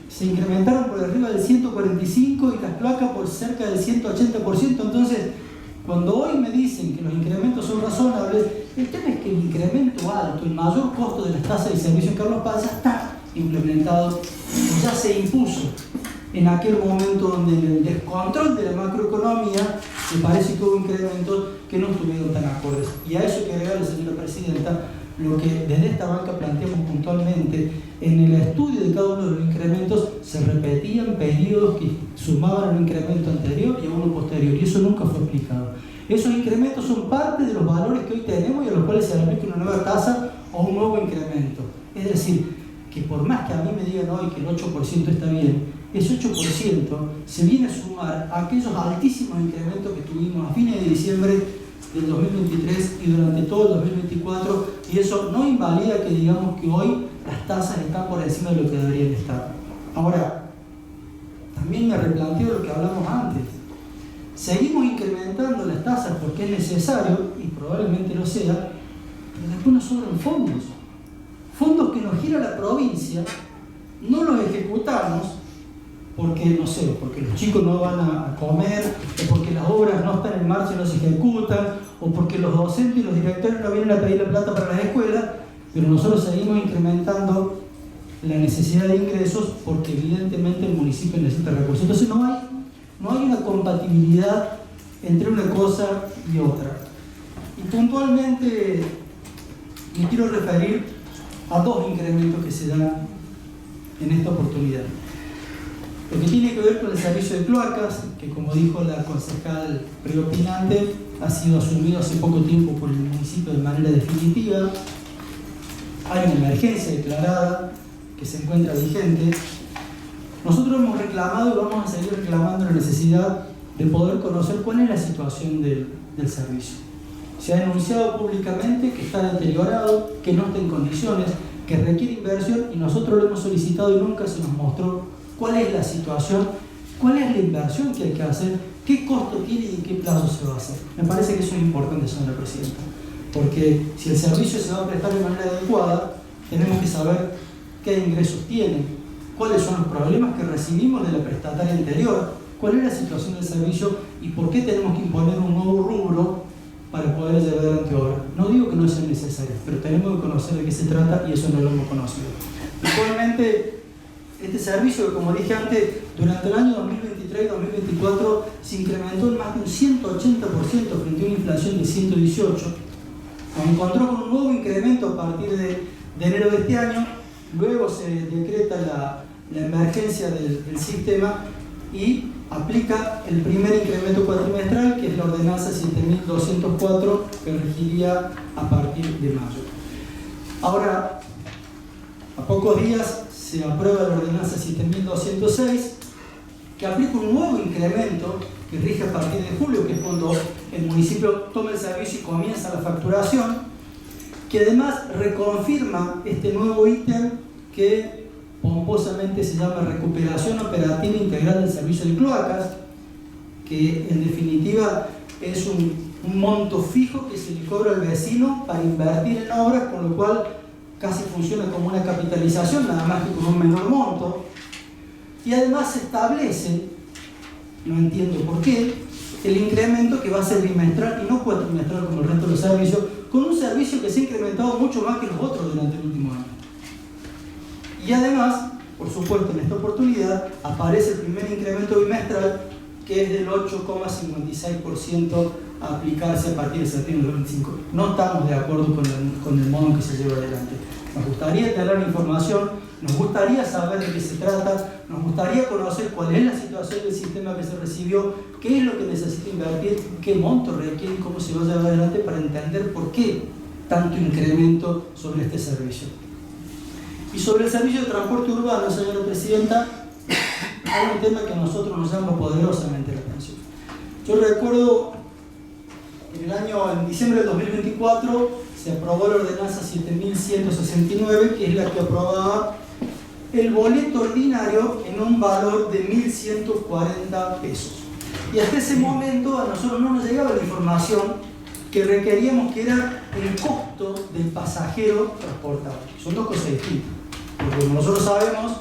se incrementaron por arriba del 145 y las placas por cerca del 180%. Entonces, cuando hoy me dicen que los incrementos son razonables, el tema es que el incremento alto, el mayor costo de las tasas de servicio en Carlos Paz ya está implementado, ya se impuso en aquel momento donde en el descontrol de la macroeconomía me parece que hubo incrementos que no estuvieron tan acordes. Y a eso que agregarle, señora presidenta, lo que desde esta banca planteamos puntualmente, en el estudio de cada uno de los incrementos se repetían periodos que sumaban a un incremento anterior y a uno posterior, y eso nunca fue explicado. Esos incrementos son parte de los valores que hoy tenemos y a los cuales se aplica una nueva tasa o un nuevo incremento. Es decir, que por más que a mí me digan hoy que el 8% está bien, ese 8% se viene a sumar a aquellos altísimos incrementos que tuvimos a fines de diciembre del 2023 y durante todo el 2024, y eso no invalida que digamos que hoy las tasas están por encima de lo que deberían estar. Ahora, también me replanteo lo que hablamos antes. Seguimos incrementando las tasas porque es necesario, y probablemente lo sea, pero después nos sobran fondos. Fondos que nos gira la provincia, no los ejecutamos porque, no sé, porque los chicos no van a comer, o porque las obras no están en marcha y no se ejecutan, o porque los docentes y los directores no vienen a pedir la plata para las escuelas, pero nosotros seguimos incrementando la necesidad de ingresos porque evidentemente el municipio necesita recursos. Entonces no hay una compatibilidad entre una cosa y otra. Y puntualmente me quiero referir a dos incrementos que se dan en esta oportunidad. Lo que tiene que ver con el servicio de cloacas, que como dijo la concejal preopinante, ha sido asumido hace poco tiempo por el municipio de manera definitiva. Hay una emergencia declarada que se encuentra vigente. Nosotros hemos reclamado y vamos a seguir reclamando la necesidad de poder conocer cuál es la situación del servicio. Se ha denunciado públicamente que está deteriorado, que no está en condiciones, que requiere inversión, y nosotros lo hemos solicitado y nunca se nos mostró cuál es la situación, cuál es la inversión que hay que hacer, qué costo tiene y en qué plazo se va a hacer. Me parece que eso es importante, señora presidenta, porque si el servicio se va a prestar de manera adecuada, tenemos que saber qué ingresos tienen, cuáles son los problemas que recibimos de la prestataria anterior, cuál es la situación del servicio y por qué tenemos que imponer un nuevo rubro para poder llevar adelante obra. No digo que no sea necesario, pero tenemos que conocer conocer de qué se trata y eso no lo hemos conocido. Igualmente, este servicio, como dije antes, durante el año 2023 y 2024 se incrementó en más de un 180% frente a una inflación de 118%. Nos encontró con un nuevo incremento a partir de enero de este año. Luego se decreta la emergencia del sistema y aplica el primer incremento cuatrimestral, que es la ordenanza 7.204, que regiría a partir de mayo. Ahora, a pocos días se aprueba la ordenanza 7.206, que aplica un nuevo incremento que rige a partir de julio, que es cuando el municipio toma el servicio y comienza la facturación, que además reconfirma este nuevo ítem que pomposamente se llama recuperación operativa integral del servicio de cloacas, que en definitiva es un monto fijo que se le cobra al vecino para invertir en obras, con lo cual casi funciona como una capitalización, nada más que con un menor monto. Y además se establece, no entiendo por qué, el incremento que va a ser bimestral y no cuatrimestral como el resto de los servicios, con un servicio que se ha incrementado mucho más que los otros durante el último año. Y además, por supuesto, en esta oportunidad aparece el primer incremento bimestral, que es del 8,56% a aplicarse a partir de septiembre del 2025. No estamos de acuerdo con el modo en que se lleva adelante. Nos gustaría tener la información, nos gustaría saber de qué se trata, nos gustaría conocer cuál es la situación del sistema que se recibió, qué es lo que necesita invertir, qué monto requiere y cómo se va a llevar adelante, para entender por qué tanto incremento sobre este servicio. Y sobre el servicio de transporte urbano, señora Presidenta, hay un tema que a nosotros nos llama poderosamente la atención. Yo recuerdo en diciembre del 2024 se aprobó la ordenanza 7.169, que es la que aprobaba el boleto ordinario en un valor de 1.140 pesos. Y hasta ese momento a nosotros no nos llegaba la información que requeríamos, que era el costo del pasajero transportado. Son dos cosas distintas. Porque como nosotros sabemos,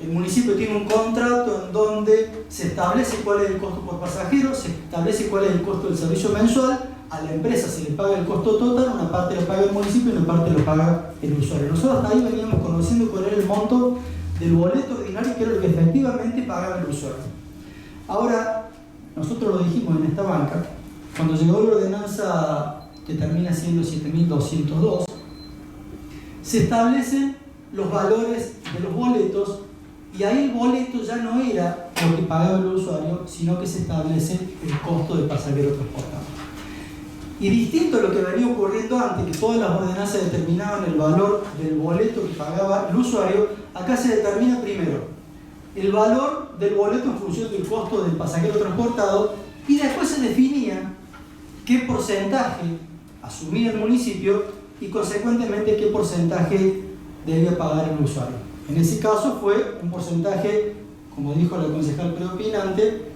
el municipio tiene un contrato en donde se establece cuál es el costo por pasajero, se establece cuál es el costo del servicio mensual, a la empresa se le paga el costo total, una parte lo paga el municipio y una parte lo paga el usuario. Nosotros hasta ahí veníamos conociendo cuál era el monto del boleto ordinario, que era lo que efectivamente pagaba el usuario. Ahora, nosotros lo dijimos en esta banca, cuando llegó la ordenanza que termina siendo 7.202, se establecen los valores de los boletos, y ahí el boleto ya no era lo que pagaba el usuario, sino que se establece el costo del pasajero transportado. Y distinto a lo que venía ocurriendo antes, que todas las ordenanzas determinaban el valor del boleto que pagaba el usuario, acá se determina primero el valor del boleto en función del costo del pasajero transportado, y después se definía qué porcentaje asumía el municipio y consecuentemente qué porcentaje debía pagar el usuario. En ese caso fue un porcentaje, como dijo la concejal preopinante,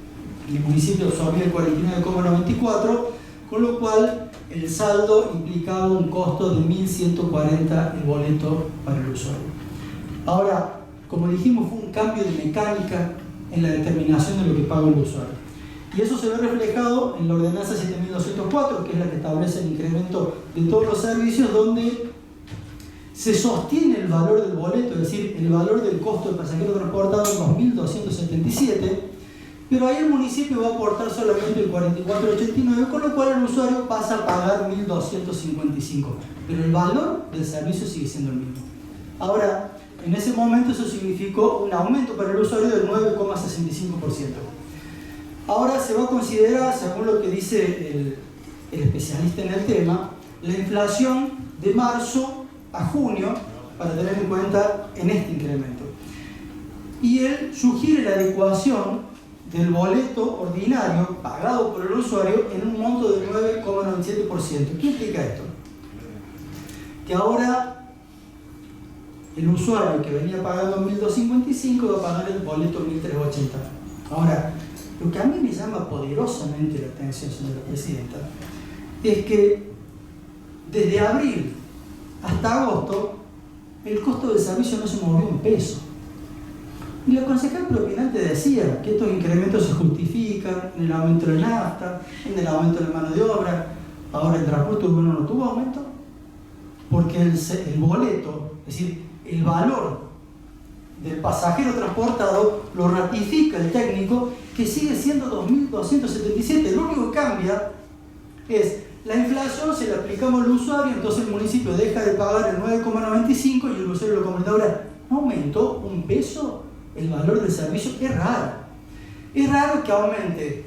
el municipio absorbía el 49,94%, con lo cual el saldo implicaba un costo de 1.140 el boleto para el usuario. Ahora, como dijimos, fue un cambio de mecánica en la determinación de lo que paga el usuario. Y eso se ve reflejado en la ordenanza 7.204, que es la que establece el incremento de todos los servicios, donde se sostiene el valor del boleto, es decir, el valor del costo del pasajero transportado en 2.277, pero ahí el municipio va a aportar solamente el 44,89, con lo cual el usuario pasa a pagar 1.255, pero el valor del servicio sigue siendo el mismo. Ahora, en ese momento eso significó un aumento para el usuario del 9,65%. Ahora se va a considerar, según lo que dice el especialista en el tema, la inflación de marzo a junio, para tener en cuenta en este incremento. Y él sugiere la adecuación del boleto ordinario pagado por el usuario en un monto del 9,97%. ¿Qué implica esto? Que ahora el usuario que venía pagando 1.255 va a pagar el boleto 1.380. Ahora, lo que a mí me llama poderosamente la atención, señora Presidenta, es que desde abril hasta agosto el costo del servicio no se movió un peso. Y la concejal propinante decía que estos incrementos se justifican en el aumento de la nafta, en el aumento de la mano de obra. Ahora el transporte urbano no tuvo aumento. porque el boleto, es decir, el valor del pasajero transportado lo ratifica el técnico, que sigue siendo 2.277. Lo único que cambia es la inflación, se la aplicamos al usuario, entonces el municipio deja de pagar el 9,95 y el usuario lo compra. Ahora, ¿no aumentó un peso el valor del servicio? Es raro. Es raro que aumente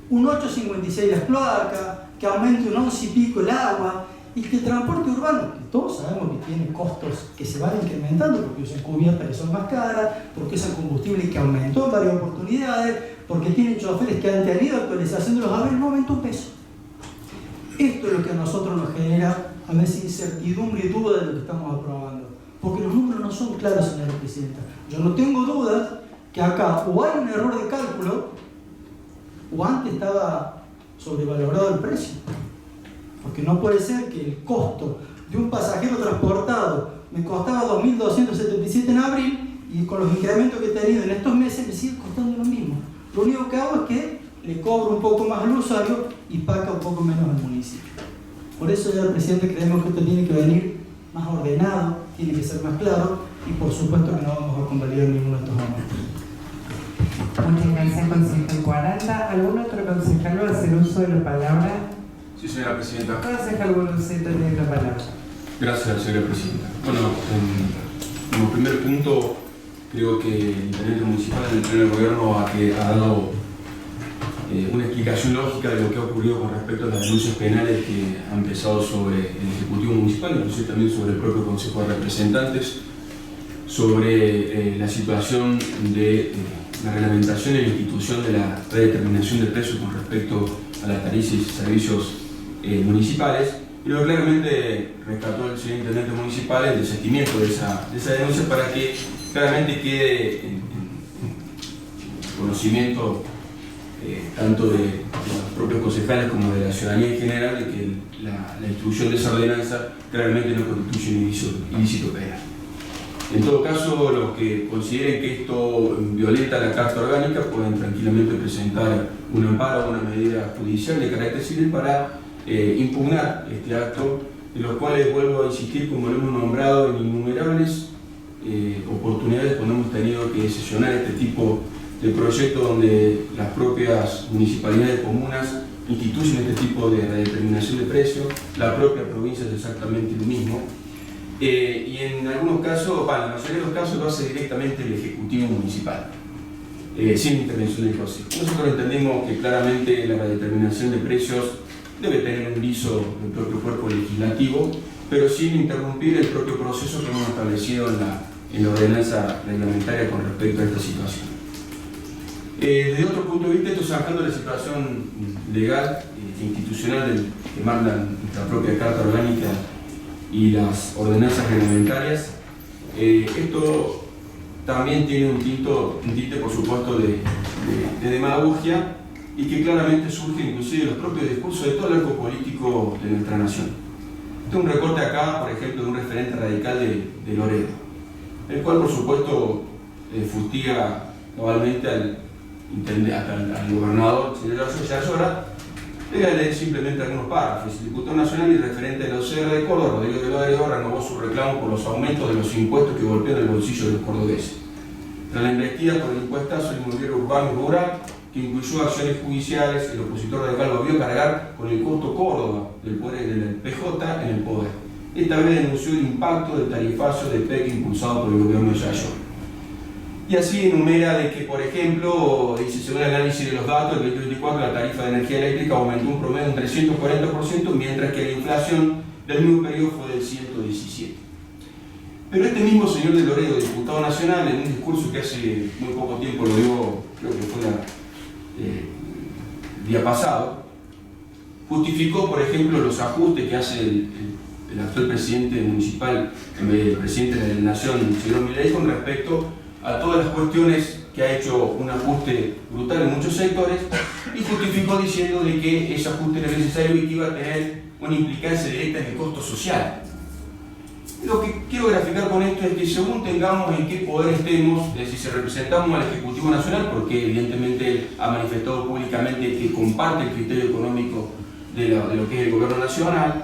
un 8,56 las cloacas, que aumente un 11 y pico el agua, y que el transporte urbano, que todos sabemos que tiene costos que se van incrementando porque usan cubiertas que son más caras, porque usan combustible que aumentó en varias oportunidades, porque tienen choferes que han tenido actualización de los aviones, no aumentó un peso. Esto es lo que a nosotros nos genera a veces incertidumbre y duda de lo que estamos aprobando, porque los números no son claros, señora presidenta. Yo no tengo dudas que acá o hay un error de cálculo o antes estaba sobrevalorado el precio. Porque no puede ser que el costo de un pasajero transportado me costaba 2.277 en abril y con los incrementos que he tenido en estos meses me sigue costando lo mismo. Lo único que hago es que le cobro un poco más al usuario y paga un poco menos al municipio. Por eso, señor presidente, creemos que esto tiene que venir más ordenado, tiene que ser más claro y por supuesto que no vamos a convalidar ninguno de estos aumentos.
Muchas gracias, concejal 40. ¿Algún otro concejal va a hacer uso de la palabra?
Sí, señora presidenta.
Concejal Boluceta tiene la palabra.
Gracias, señora presidenta. Bueno, como primer punto, creo que el intendente municipal en el pleno del gobierno ha dado una explicación lógica de lo que ha ocurrido con respecto a las denuncias penales que han empezado sobre el Ejecutivo Municipal, inclusive también sobre el propio Consejo de Representantes, sobre la situación de la reglamentación y la institución de la redeterminación de precios con respecto a las tarifas y servicios municipales, y luego claramente rescató el señor intendente municipal el desistimiento de esa denuncia para que claramente quede en conocimiento tanto de los propios concejales como de la ciudadanía en general, de que la instrucción de esa ordenanza claramente no constituye un ilícito penal. En todo caso, los que consideren que esto violenta la Carta Orgánica pueden tranquilamente presentar un amparo o una medida judicial de carácter civil para impugnar este acto, de los cuales vuelvo a insistir, como lo hemos nombrado en innumerables oportunidades cuando hemos tenido que sesionar este tipo de proyectos donde las propias municipalidades comunas instituyen este tipo de redeterminación de precios, la propia provincia es exactamente lo mismo. Y en algunos casos, la mayoría de los casos lo hace directamente el Ejecutivo Municipal, sin intervención del Consejo. Nosotros entendemos que claramente la redeterminación de precios debe tener un viso del propio cuerpo legislativo, pero sin interrumpir el propio proceso que hemos establecido en la ordenanza reglamentaria con respecto a esta situación. Desde otro punto de vista, esto zanjando la situación legal e institucional que manda nuestra propia Carta Orgánica y las ordenanzas reglamentarias, esto también tiene un tinte por supuesto de demagogia y que claramente surge inclusive de los propios discursos de todo el arco político de nuestra nación. Tengo un recorte acá, por ejemplo, de un referente radical de Loredo, el cual por supuesto fustiga globalmente al gobernador, señor Yarzola. Voy a leer simplemente algunos párrafos. El diputado nacional y referente de la OCR de Córdoba, Rodrigo de Loredo, renovó su reclamo por los aumentos de los impuestos que golpean el bolsillo de los cordobeses. Tras la investida por el impuestazo al inmobiliario urbano y rural, que incluyó acciones judiciales, el opositor radical lo vio cargar con el costo Córdoba del poder del PJ en el poder. Esta vez denunció el impacto del tarifazo de PEC impulsado por el gobierno de Yarzola. Y así enumera de que, por ejemplo, dice, según el análisis de los datos, el 2024 la tarifa de energía eléctrica aumentó un promedio de un 340%, mientras que la inflación del mismo periodo fue del 117%. Pero este mismo señor de Loredo, diputado nacional, en un discurso que hace muy poco tiempo lo dio, creo que fue el día pasado, justificó, por ejemplo, los ajustes que hace el actual presidente municipal, el presidente de la Nación, el señor Milei, con respecto a todas las cuestiones que ha hecho un ajuste brutal en muchos sectores, y justificó diciendo de que ese ajuste era necesario y que iba a tener una implicancia directa en el costo social. Lo que quiero graficar con esto es que según tengamos en qué poder estemos, es decir, si representamos al Ejecutivo Nacional, porque evidentemente él ha manifestado públicamente que comparte el criterio económico de lo que es el gobierno nacional,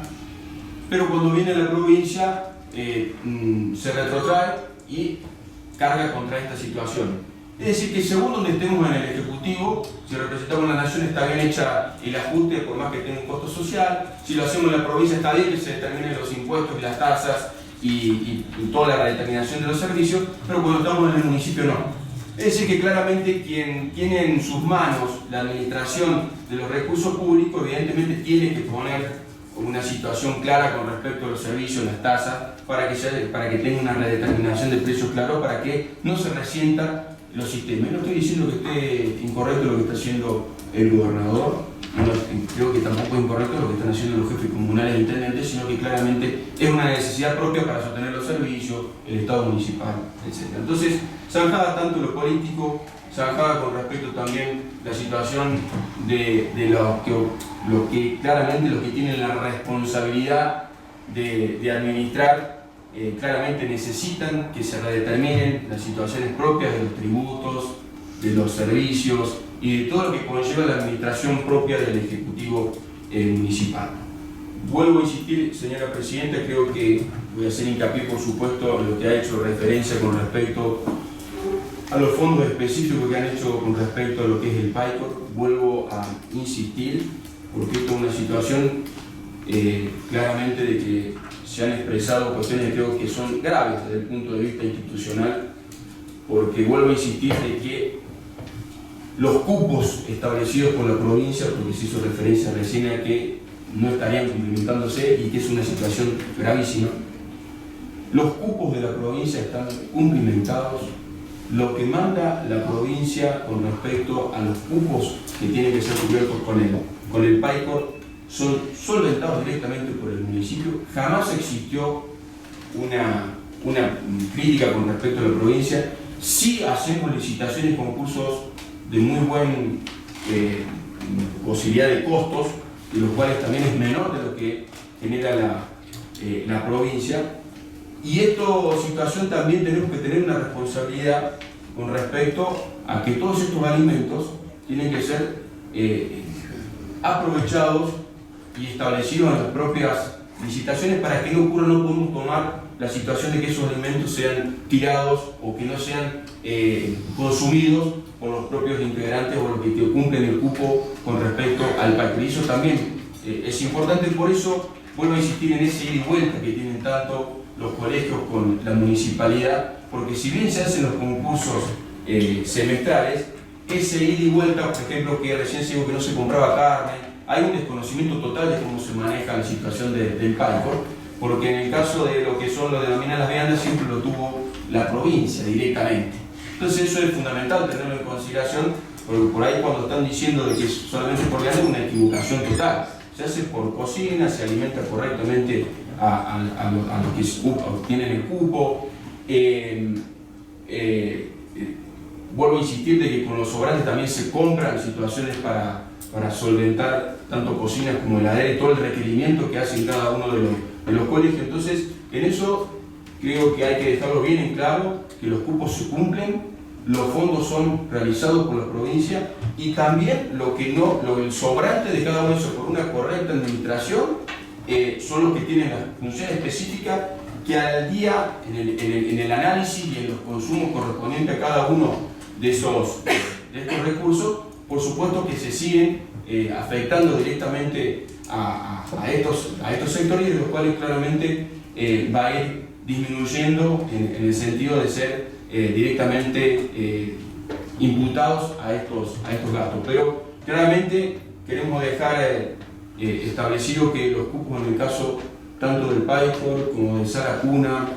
pero cuando viene la provincia se retrotrae y carga contra esta situación. Es decir, que según donde estemos en el Ejecutivo, si representamos a la Nación está bien hecha el ajuste, por más que tenga un costo social. Si lo hacemos en la provincia está bien que se determinen los impuestos y las tasas y toda la determinación de los servicios, pero cuando estamos en el municipio no. Es decir, que claramente quien tiene en sus manos la administración de los recursos públicos, evidentemente tiene que poner una situación clara con respecto a los servicios, las tasas, para que tenga una redeterminación de precios claros, para que no se resienta los sistemas. No estoy diciendo que esté incorrecto lo que está haciendo el gobernador, creo que tampoco es incorrecto lo que están haciendo los jefes comunales e intendentes, sino que claramente es una necesidad propia para sostener los servicios, el Estado municipal, etc. Entonces, zanjada tanto lo político, zanjada con respecto también la situación de los que claramente los que tienen la responsabilidad de administrar, claramente necesitan que se redeterminen las situaciones propias de los tributos, de los servicios y de todo lo que conlleva la administración propia del Ejecutivo municipal. Vuelvo a insistir, señora Presidenta, creo que voy a hacer hincapié, por supuesto, en lo que ha hecho referencia con respecto a los fondos específicos que han hecho con respecto a lo que es el PAICOR. Vuelvo a insistir, porque esto es una situación claramente de que se han expresado cuestiones que creo que son graves desde el punto de vista institucional, porque vuelvo a insistir de que los cupos establecidos por la provincia, porque se hizo referencia recién a que no estarían cumplimentándose y que es una situación gravísima, los cupos de la provincia están cumplimentados. Lo que manda la provincia con respecto a los cupos que tienen que ser cubiertos con el PAICOR son solventados directamente por el municipio. Jamás existió una crítica con respecto a la provincia. Sí hacemos licitaciones y concursos de muy buena posibilidad de costos, de los cuales también es menor de lo que genera la provincia. Y esta situación también tenemos que tener una responsabilidad con respecto a que todos estos alimentos tienen que ser aprovechados y establecidos en las propias licitaciones para que no ocurra, no podemos tomar la situación de que esos alimentos sean tirados o que no sean consumidos por los propios integrantes o los que cumplen el cupo con respecto al PAICOR. Y eso también es importante, por eso vuelvo a insistir en ese ida y vuelta que tienen tanto los colegios con la municipalidad, porque si bien se hacen los concursos semestrales, ese ida y vuelta, por ejemplo, que recién se dijo que no se compraba carne, hay un desconocimiento total de cómo se maneja la situación del PAICOR, porque en el caso de lo que son lo denominan las viandas siempre lo tuvo la provincia directamente. Entonces eso es fundamental tenerlo en consideración, porque por ahí cuando están diciendo de que es solamente por viandas es una equivocación total. Se hace por cocina, se alimenta correctamente a los que obtienen el cupo. Vuelvo a insistir de que con los sobrantes también se compran situaciones para solventar tanto cocinas como heladeras y todo el requerimiento que hacen cada uno de los colegios. Entonces, en eso creo que hay que dejarlo bien en claro, que los cupos se cumplen, los fondos son realizados por la provincia y también el sobrante de cada uno de esos por una correcta administración son los que tienen las funciones específicas que al día, en el análisis y en los consumos correspondientes a cada uno de estos recursos, por supuesto que se siguen afectando directamente a estos sectores, de los cuales claramente va a ir disminuyendo en el sentido de ser directamente imputados a estos gastos. Pero claramente queremos dejar establecido que los cupos en el caso tanto del PAICOR como de Sala Cuna,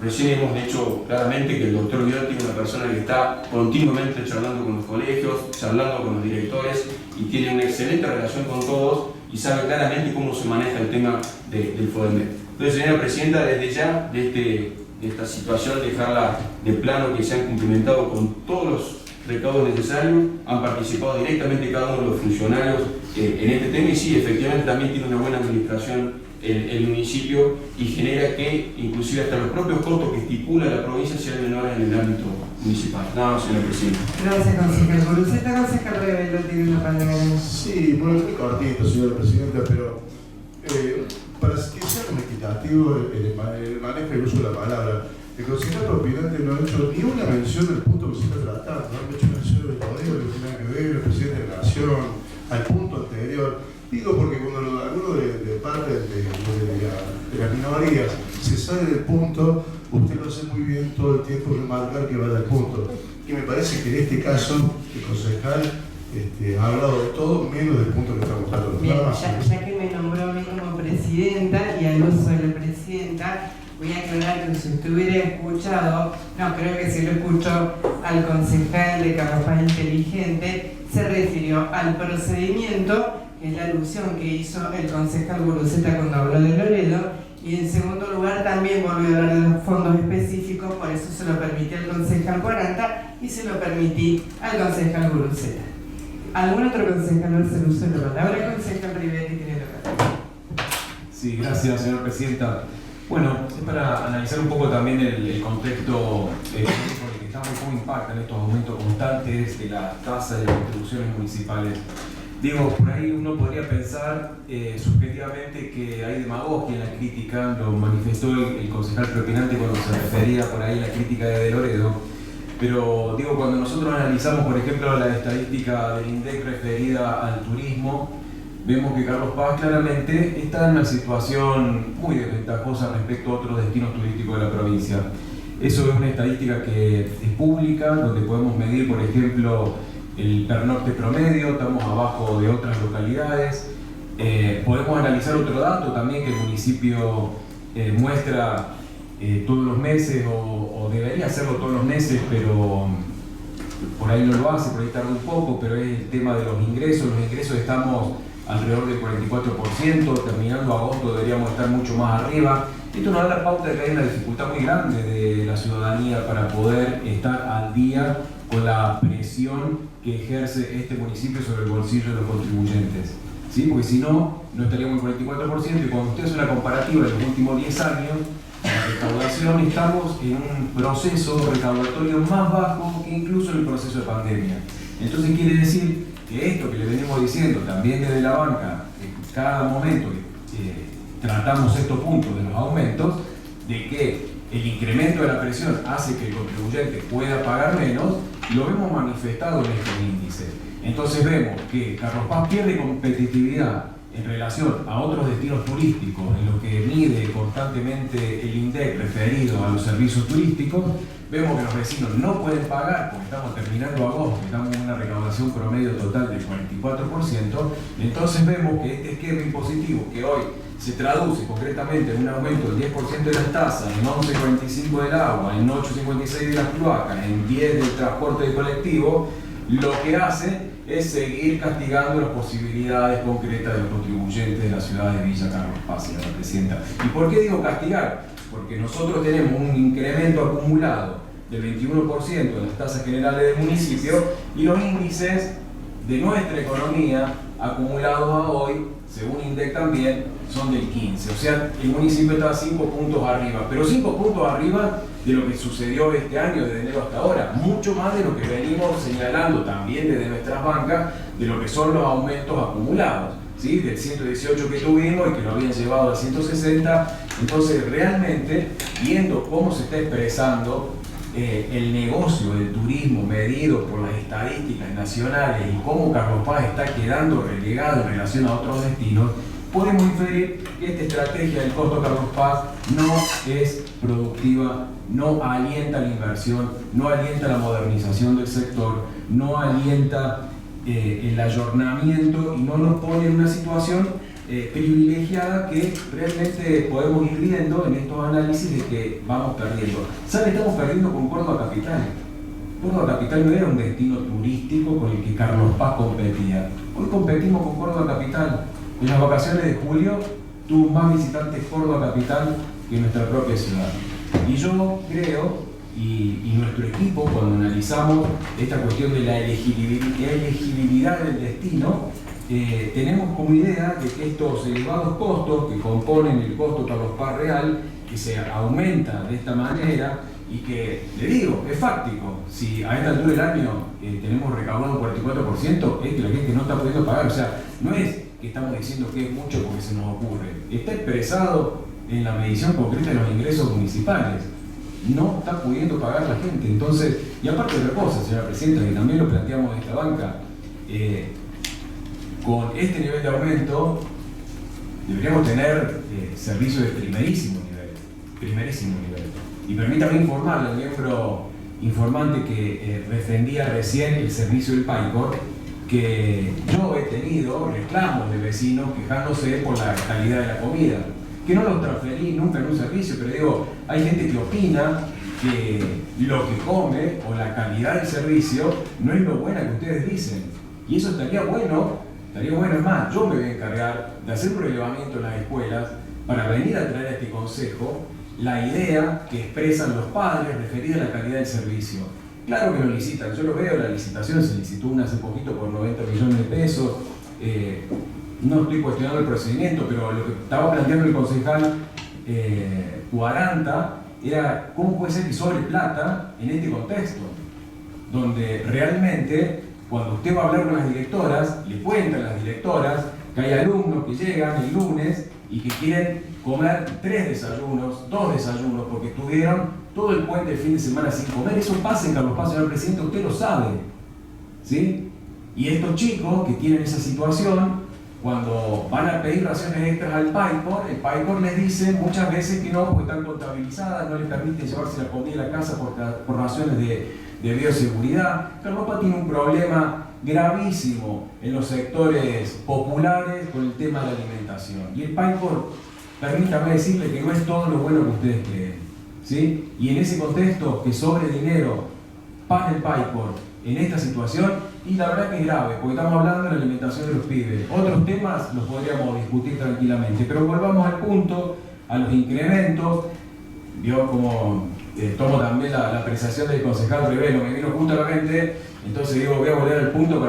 recién hemos dicho claramente que el doctor Viotti es una persona que está continuamente charlando con los colegios, charlando con los directores y tiene una excelente relación con todos y sabe claramente cómo se maneja el tema del FODEMED. Entonces, señora Presidenta, desde ya de esta situación dejarla de plano que se han cumplimentado con todos los recaudos necesarios, han participado directamente cada uno de los funcionarios en este tema y sí, efectivamente también tiene una buena administración el municipio y genera que inclusive hasta los propios costos que estipula la provincia sean menores en el ámbito municipal. Nada más, señora Presidenta.
Gracias, concejal Guruceta. Concejal Rebelo tiene una palabra.
Sí, bueno, muy cortito, señora Presidenta, pero para castigo el manejo y el uso de la palabra. El concejal propinante no ha hecho ni una mención del punto que se está tratando, no ha hecho mención del código que tiene que ver, el presidente de la Nación, al punto anterior. Digo porque cuando alguno de parte de las minorías se sale del punto, usted lo hace muy bien todo el tiempo remarcar que va del punto. Y me parece que en este caso el concejal ha hablado de todo menos del punto que estamos tratando.
Bien, ya que me nombró a mí como presidenta y al uso de la presidenta, voy a aclarar que si usted hubiera escuchado, no creo que si lo escuchó al concejal de Carlos Paz Inteligente, se refirió al procedimiento, que es la alusión que hizo el concejal Guruceta cuando habló de Loredo, y en segundo lugar también volvió a hablar de los fondos específicos, por eso se lo permití al concejal 40 y se lo permití al concejal Guruceta. ¿Algún otro concejal va a hacer uso de la palabra? Concejal Rivetti tiene la palabra.
Sí, gracias, señora presidenta. Bueno, es para analizar un poco también el contexto económico en el que estamos, cómo impactan estos aumentos constantes de las tasas de las contribuciones municipales. Digo, por ahí uno podría pensar subjetivamente que hay demagogia en la crítica, lo manifestó el concejal propinante cuando se refería por ahí a la crítica de Loredo. Pero digo, cuando nosotros analizamos, por ejemplo, la estadística del INDEC referida al turismo, vemos que Carlos Paz claramente está en una situación muy desventajosa respecto a otros destinos turísticos de la provincia. Eso es una estadística que es pública, donde podemos medir, por ejemplo, el pernocte promedio, estamos abajo de otras localidades. Podemos analizar otro dato también que el municipio muestra todos los meses, o debería hacerlo todos los meses, pero por ahí no lo hace, por ahí tarda un poco, pero es el tema de los ingresos. Los ingresos estamos alrededor del 44%, terminando agosto deberíamos estar mucho más arriba. Esto nos da la pauta de que hay una dificultad muy grande de la ciudadanía para poder estar al día con la presión que ejerce este municipio sobre el bolsillo de los contribuyentes. ¿Sí? Porque si no, no estaríamos en el 44%, y cuando usted hace una comparativa de los últimos 10 años, la recaudación, estamos en un proceso recaudatorio más bajo que incluso en el proceso de pandemia. Entonces quiere decir que esto que le venimos diciendo también desde la banca, en cada momento que tratamos estos puntos de los aumentos, de que el incremento de la presión hace que el contribuyente pueda pagar menos, lo vemos manifestado en estos índices. Entonces vemos que Carlos Paz pierde competitividad en relación a otros destinos turísticos, en lo que mide constantemente el INDEC referido a los servicios turísticos. Vemos que los vecinos no pueden pagar porque estamos terminando agosto, estamos en una recaudación promedio total del 44%. Entonces vemos que este esquema impositivo, que hoy se traduce concretamente en un aumento del 10% de las tasas, en 11,45 del agua, en 8,56 de las cloacas, en 10 del transporte de colectivo, lo que hace es seguir castigando las posibilidades concretas de los contribuyentes de la ciudad de Villa Carlos Paz, señora presidenta. ¿Y por qué digo castigar? Porque nosotros tenemos un incremento acumulado del 21% en las tasas generales del municipio, y los índices de nuestra economía acumulados a hoy, según INDEC también, son del 15%. O sea, el municipio está 5 puntos arriba, pero 5 puntos arriba de lo que sucedió este año, desde enero hasta ahora, mucho más de lo que venimos señalando también desde nuestras bancas, de lo que son los aumentos acumulados, ¿sí? Del 118 que tuvimos y que lo habían llevado al 160. Entonces, realmente, viendo cómo se está expresando el negocio del turismo medido por las estadísticas nacionales y cómo Carlos Paz está quedando relegado en relación a otros destinos, podemos inferir que esta estrategia del costo Carlos Paz no es productiva, no alienta la inversión, no alienta la modernización del sector, no alienta el ayornamiento, y no nos pone en una situación privilegiada que realmente podemos ir viendo en estos análisis de que vamos perdiendo. ¿Sabe? Estamos perdiendo con Córdoba Capital. Córdoba Capital no era un destino turístico con el que Carlos Paz competía. Hoy competimos con Córdoba Capital. En las vacaciones de julio tuvo más visitantes Córdoba Capital que nuestra propia ciudad. Y yo creo, y nuestro equipo, cuando analizamos esta cuestión de la elegibilidad del destino, tenemos como idea de que estos elevados costos que componen el costo Carlos Paz real, que se aumenta de esta manera, y que, le digo, es fáctico. Si a esta altura del año tenemos recaudado un 44%, es que la gente no está pudiendo pagar. O sea, no es que estamos diciendo que es mucho porque se nos ocurre. Está expresado en la medición concreta de los ingresos municipales. No está pudiendo pagar la gente. Entonces, y aparte de otra cosa, señora Presidenta, que también lo planteamos en esta banca, con este nivel de aumento deberíamos tener servicios de primerísimo nivel. Y permítame informarle al miembro informante que defendía recién el servicio del PAICOR, que yo he tenido reclamos de vecinos quejándose por la calidad de la comida, que no los transferí nunca en un servicio, pero digo, hay gente que opina que lo que come o la calidad del servicio no es lo buena que ustedes dicen. Y eso estaría bueno, es más, yo me voy a encargar de hacer un relevamiento en las escuelas para venir a traer a este consejo la idea que expresan los padres referida a la calidad del servicio. Claro que lo licitan, yo lo veo, la licitación se licitó una hace poquito por 90 millones de pesos. No estoy cuestionando el procedimiento, pero lo que estaba planteando el concejal Cuaranta era cómo puede ser que sobre plata en este contexto, donde realmente cuando usted va a hablar con las directoras, le cuentan las directoras que hay alumnos que llegan el lunes y que quieren comer 3 desayunos, 2 desayunos, porque estuvieron todo el puente del fin de semana sin comer. Eso pasa en Carlos Paz, señor presidente, usted lo sabe, ¿sí? Y estos chicos que tienen esa situación, cuando van a pedir raciones extras al PAICOR, el PAICOR les dice muchas veces que no, porque están contabilizadas, no les permiten llevarse la comida a la casa por razones de bioseguridad. Carlos Paz tiene un problema gravísimo en los sectores populares con el tema de la alimentación. Y el PAICOR, permítame decirle que no es todo lo bueno que ustedes creen, ¿sí? Y en ese contexto, que sobre dinero para el PAICOR en esta situación, y la verdad que es grave, porque estamos hablando de la alimentación de los pibes. Otros temas los podríamos discutir tranquilamente, pero volvamos al punto, a los incrementos. Vio como tomo también la apreciación del concejal Rivero, me vino justo a la mente, entonces digo, voy a volver al punto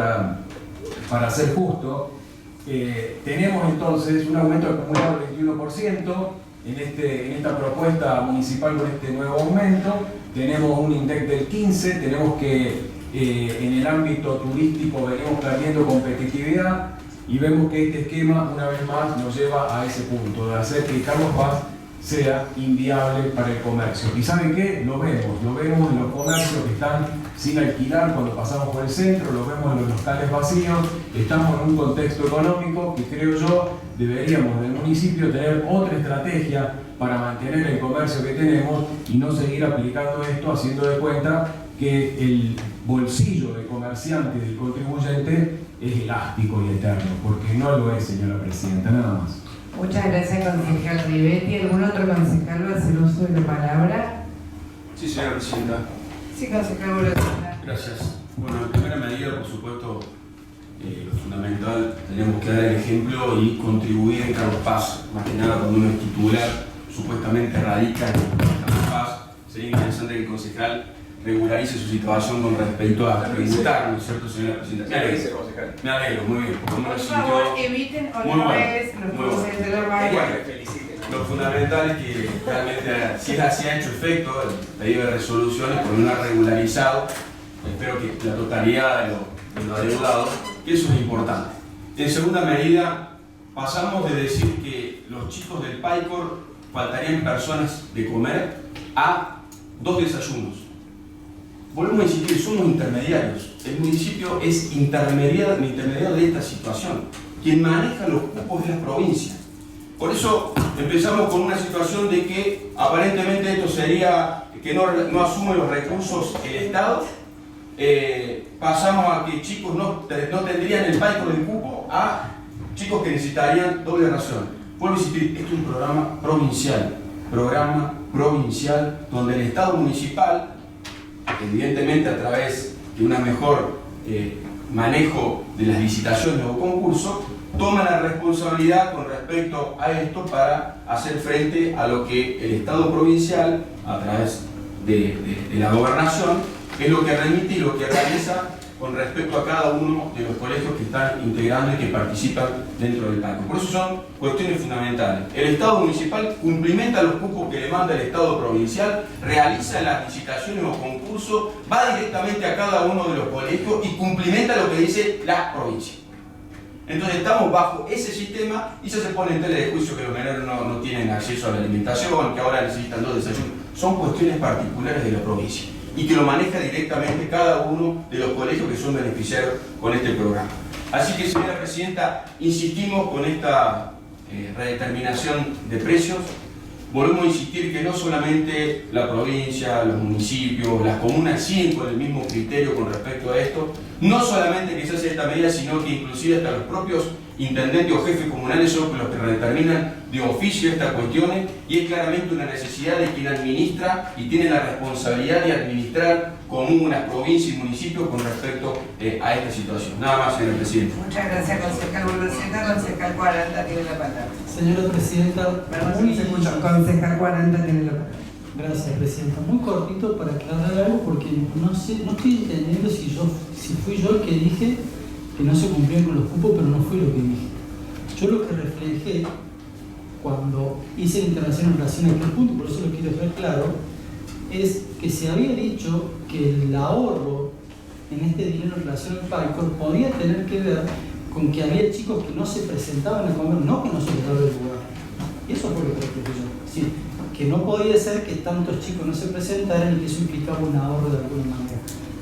para ser justo. Tenemos entonces un aumento acumulado del 21% en esta propuesta municipal con este nuevo aumento. Tenemos un INDEC del 15%, tenemos que en el ámbito turístico venimos perdiendo competitividad y vemos que este esquema una vez más nos lleva a ese punto de hacer que Carlos Paz sea inviable para el comercio. ¿Y saben qué? Lo vemos en los comercios que están sin alquilar cuando pasamos por el centro, lo vemos en los locales vacíos. Estamos en un contexto económico que creo yo deberíamos del municipio tener otra estrategia para mantener el comercio que tenemos y no seguir aplicando esto haciendo de cuenta que el bolsillo del comerciante y del contribuyente es elástico y eterno, porque no lo es, señora Presidenta, nada más.
Muchas gracias, concejal Rivetti. ¿Algún otro concejal va a hacer uso de la palabra?
Sí, señora Presidenta.
Sí, concejal Bolotana.
Gracias. Bueno, en primera medida, por supuesto, lo fundamental, tenemos que dar el ejemplo y contribuir en Carlos Paz. Más que nada, cuando uno es titular, supuestamente radica en Carlos Paz. Sería interesante que el concejal regularice su situación con respecto a tributar, ¿no es cierto, señora Presidenta? Me alegro, muy bien.
Por favor, eviten otra vez los cruces de la valla.
Lo fundamental es que realmente, si ha hecho efecto el pedido de resoluciones, por no ha regularizado, espero que la totalidad de los adeudados, que eso es importante. En segunda medida, pasamos de decir que los chicos del PAICOR faltarían personas de comer a 2 desayunos. Volvemos a insistir, somos intermediarios. El municipio es intermediario de esta situación, quien maneja los cupos de las provincias. Por eso empezamos con una situación de que aparentemente esto sería que no asume los recursos el Estado. Pasamos a que chicos no tendrían el PAICOR del cupo a chicos que necesitarían doble ración. Vuelvo a insistir, esto es un programa provincial donde el Estado municipal, evidentemente a través de un mejor manejo de las licitaciones o concursos, toma la responsabilidad con respecto a esto para hacer frente a lo que el Estado provincial, a través de la gobernación, es lo que remite y lo que realiza con respecto a cada uno de los colegios que están integrando y que participan dentro del PAICOR. Por eso son cuestiones fundamentales. El Estado municipal cumplimenta los cupos que le manda el Estado provincial, realiza las licitaciones o concursos, va directamente a cada uno de los colegios y cumplimenta lo que dice la provincia. Entonces estamos bajo ese sistema y ya se pone en tela de juicio que los menores no tienen acceso a la alimentación, que ahora necesitan 2 desayunos. Son cuestiones particulares de la provincia y que lo maneja directamente cada uno de los colegios que son beneficiarios con este programa. Así que, señora Presidenta, insistimos con esta redeterminación de precios. Volvemos a insistir que no solamente la provincia, los municipios, las comunas siguen con el mismo criterio con respecto a esto. No solamente que se hace esta medida, sino que inclusive hasta los propios intendentes o jefes comunales son los que redeterminan de oficio estas cuestiones, y es claramente una necesidad de quien administra y tiene la responsabilidad de administrar comunas, provincias y municipios con respecto a esta situación. Nada más, señora Presidenta.
Muchas gracias, concejal Burruceta. Concejal 40 tiene la palabra.
Señora Presidenta,
Perdón, se escucha. Concejal 40 tiene la palabra.
Gracias, Presidenta. Muy cortito para aclarar algo, porque no estoy entendiendo si fui yo el que dije que no se cumplían con los cupos, pero no fue lo que dije. Yo lo que reflejé cuando hice la intervención en relación a aquel punto, por eso lo quiero dejar claro, es que se había dicho que el ahorro en este dinero en relación al PAICOR podía tener que ver con que había chicos que no se presentaban a comer, no que no se les daba el lugar. Y eso fue lo que reflejé yo. Sí, que no podía ser que tantos chicos no se presentaran y que eso implicaba un ahorro de alguna manera.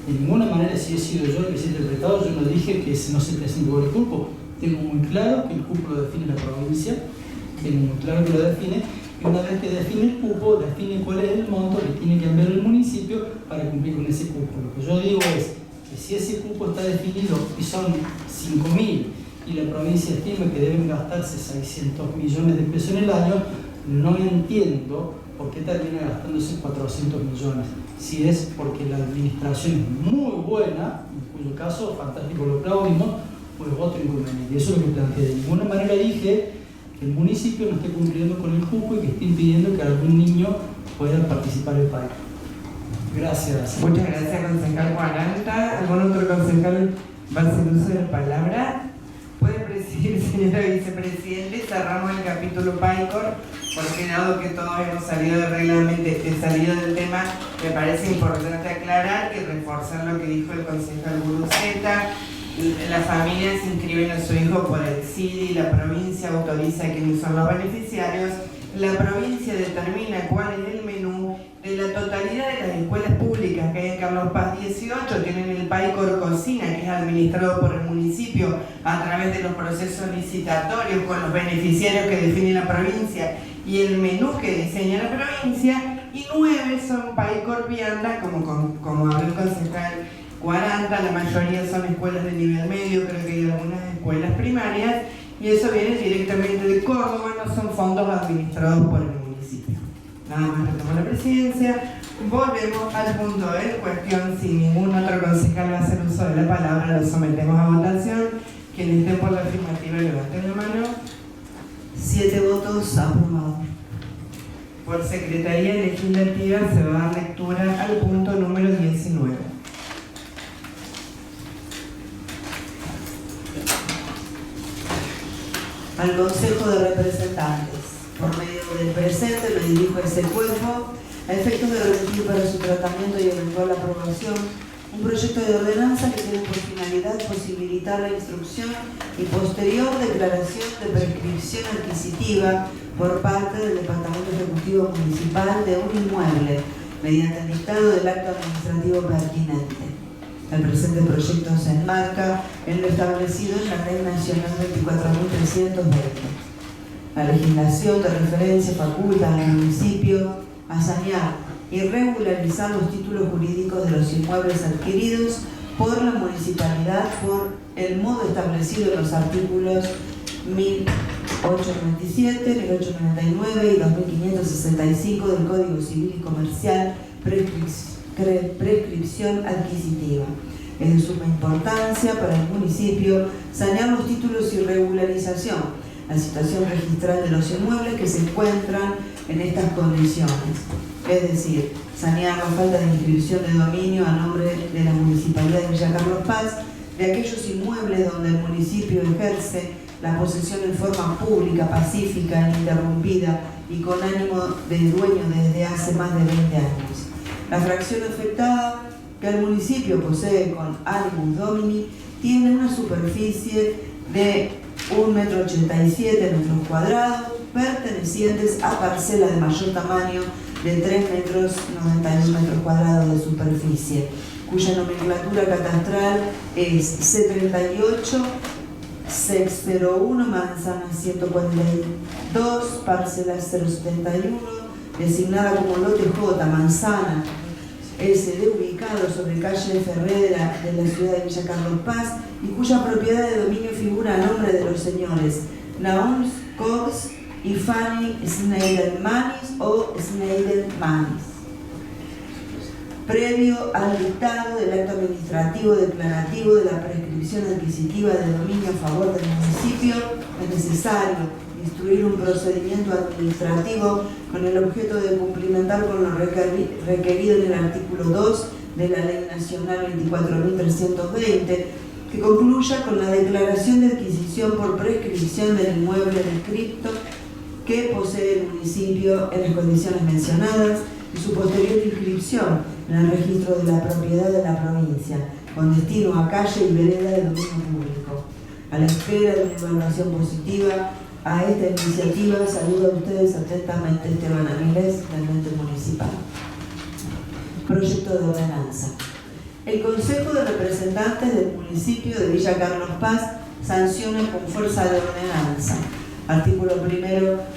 De ninguna manera, si he sido yo el que se ha interpretado, yo no dije que no se presente por el cupo. Tengo muy claro que el cupo lo define la provincia, tengo muy claro que lo define, y una vez que define el cupo, define cuál es el monto que tiene que enviar el municipio para cumplir con ese cupo. Lo que yo digo es que si ese cupo está definido y son 5.000 y la provincia estima que deben gastarse 600 millones de pesos en el año, no entiendo por qué termina gastándose 400 millones. Si es porque la administración es muy buena, en cuyo caso, fantástico, lo aplaudimos, pues otro inconveniente. Y eso es lo que planteé. De ninguna manera dije que el municipio no esté cumpliendo con el cupo y que esté impidiendo que algún niño pueda participar del PAICOR. Gracias.
Muchas gracias, concejal 40. ¿Algún otro concejal va a hacer uso de la palabra? Puede presidir, señora vicepresidente. Cerramos el capítulo PAICOR, porque dado que todos hemos salido del tema, me parece importante aclarar y reforzar lo que dijo el concejal Burruceta. Las familias inscriben a su hijo por el CIDI, la provincia autoriza quiénes son los beneficiarios, la provincia determina cuál es el menú. De la totalidad de las escuelas públicas que hay en Carlos Paz 18 tienen el PAICOR Cocina, que es administrado por el municipio a través de los procesos licitatorios con los beneficiarios que define la provincia y el menú que diseña la provincia, y 9 son PAICOR Vianda, como habló el concejal 40, la mayoría son escuelas de nivel medio, creo que hay algunas escuelas primarias, y eso viene directamente de Córdoba, no son fondos administrados por el municipio. Nada más retomo la presidencia. Volvemos al punto en cuestión. Si ningún otro concejal va a hacer uso de la palabra, lo sometemos a votación. Quienes estén por la afirmativa, levanten la mano.
7 votos aprobados.
Por Secretaría Legislativa se va a dar lectura al punto número 19.
Al Consejo de Representantes, por medio del presente, me dirijo a ese cuerpo a efectos de remitir para su tratamiento y eventual aprobación un proyecto de ordenanza que tiene por finalidad posibilitar la instrucción y posterior declaración de prescripción adquisitiva por parte del Departamento Ejecutivo Municipal de un inmueble mediante el dictado del acto administrativo pertinente. El presente proyecto se enmarca en lo establecido en la Ley Nacional 24.320. La legislación de referencia faculta al municipio a sanear y regularizar los títulos jurídicos de los inmuebles adquiridos por la municipalidad por el modo establecido en los artículos 1897, 1899 y 2565 del Código Civil y Comercial, prescripción adquisitiva. Es de suma importancia para el municipio sanear los títulos y regularización, la situación registral de los inmuebles que se encuentran en estas condiciones, es decir, sanear la falta de inscripción de dominio a nombre de la Municipalidad de Villa Carlos Paz de aquellos inmuebles donde el municipio ejerce la posesión en forma pública, pacífica, ininterrumpida y con ánimo de dueño desde hace más de 20 años. La fracción afectada que el municipio posee con animus domini tiene una superficie de 1,87 metros cuadrados, pertenecientes a parcela de mayor tamaño de 3,91 metros cuadrados de superficie, cuya nomenclatura catastral es C38, 601, manzana 142, parcela 071, designada como lote J, manzana SD, ubicado sobre calle Ferrera de la ciudad de Villa Carlos Paz, y cuya propiedad de dominio figura a nombre de los señores Nahum Cox y Fanny Schneider-Manis o Schneider-Manis. Previo al dictado del acto administrativo declarativo de la prescripción adquisitiva de dominio a favor del municipio, es necesario instruir un procedimiento administrativo con el objeto de cumplimentar con lo requerido en el artículo 2 de la Ley Nacional 24.320, que concluya con la declaración de adquisición por prescripción del inmueble descripto que posee el municipio en las condiciones mencionadas y su posterior inscripción en el registro de la propiedad de la provincia, con destino a calle y vereda de dominio público. A la espera de una evaluación positiva a esta iniciativa, saludo a ustedes atentamente Esteban Avilés, intendente municipal. Proyecto de ordenanza. El Consejo de Representantes del municipio de Villa Carlos Paz sanciona con fuerza de ordenanza. Artículo 1.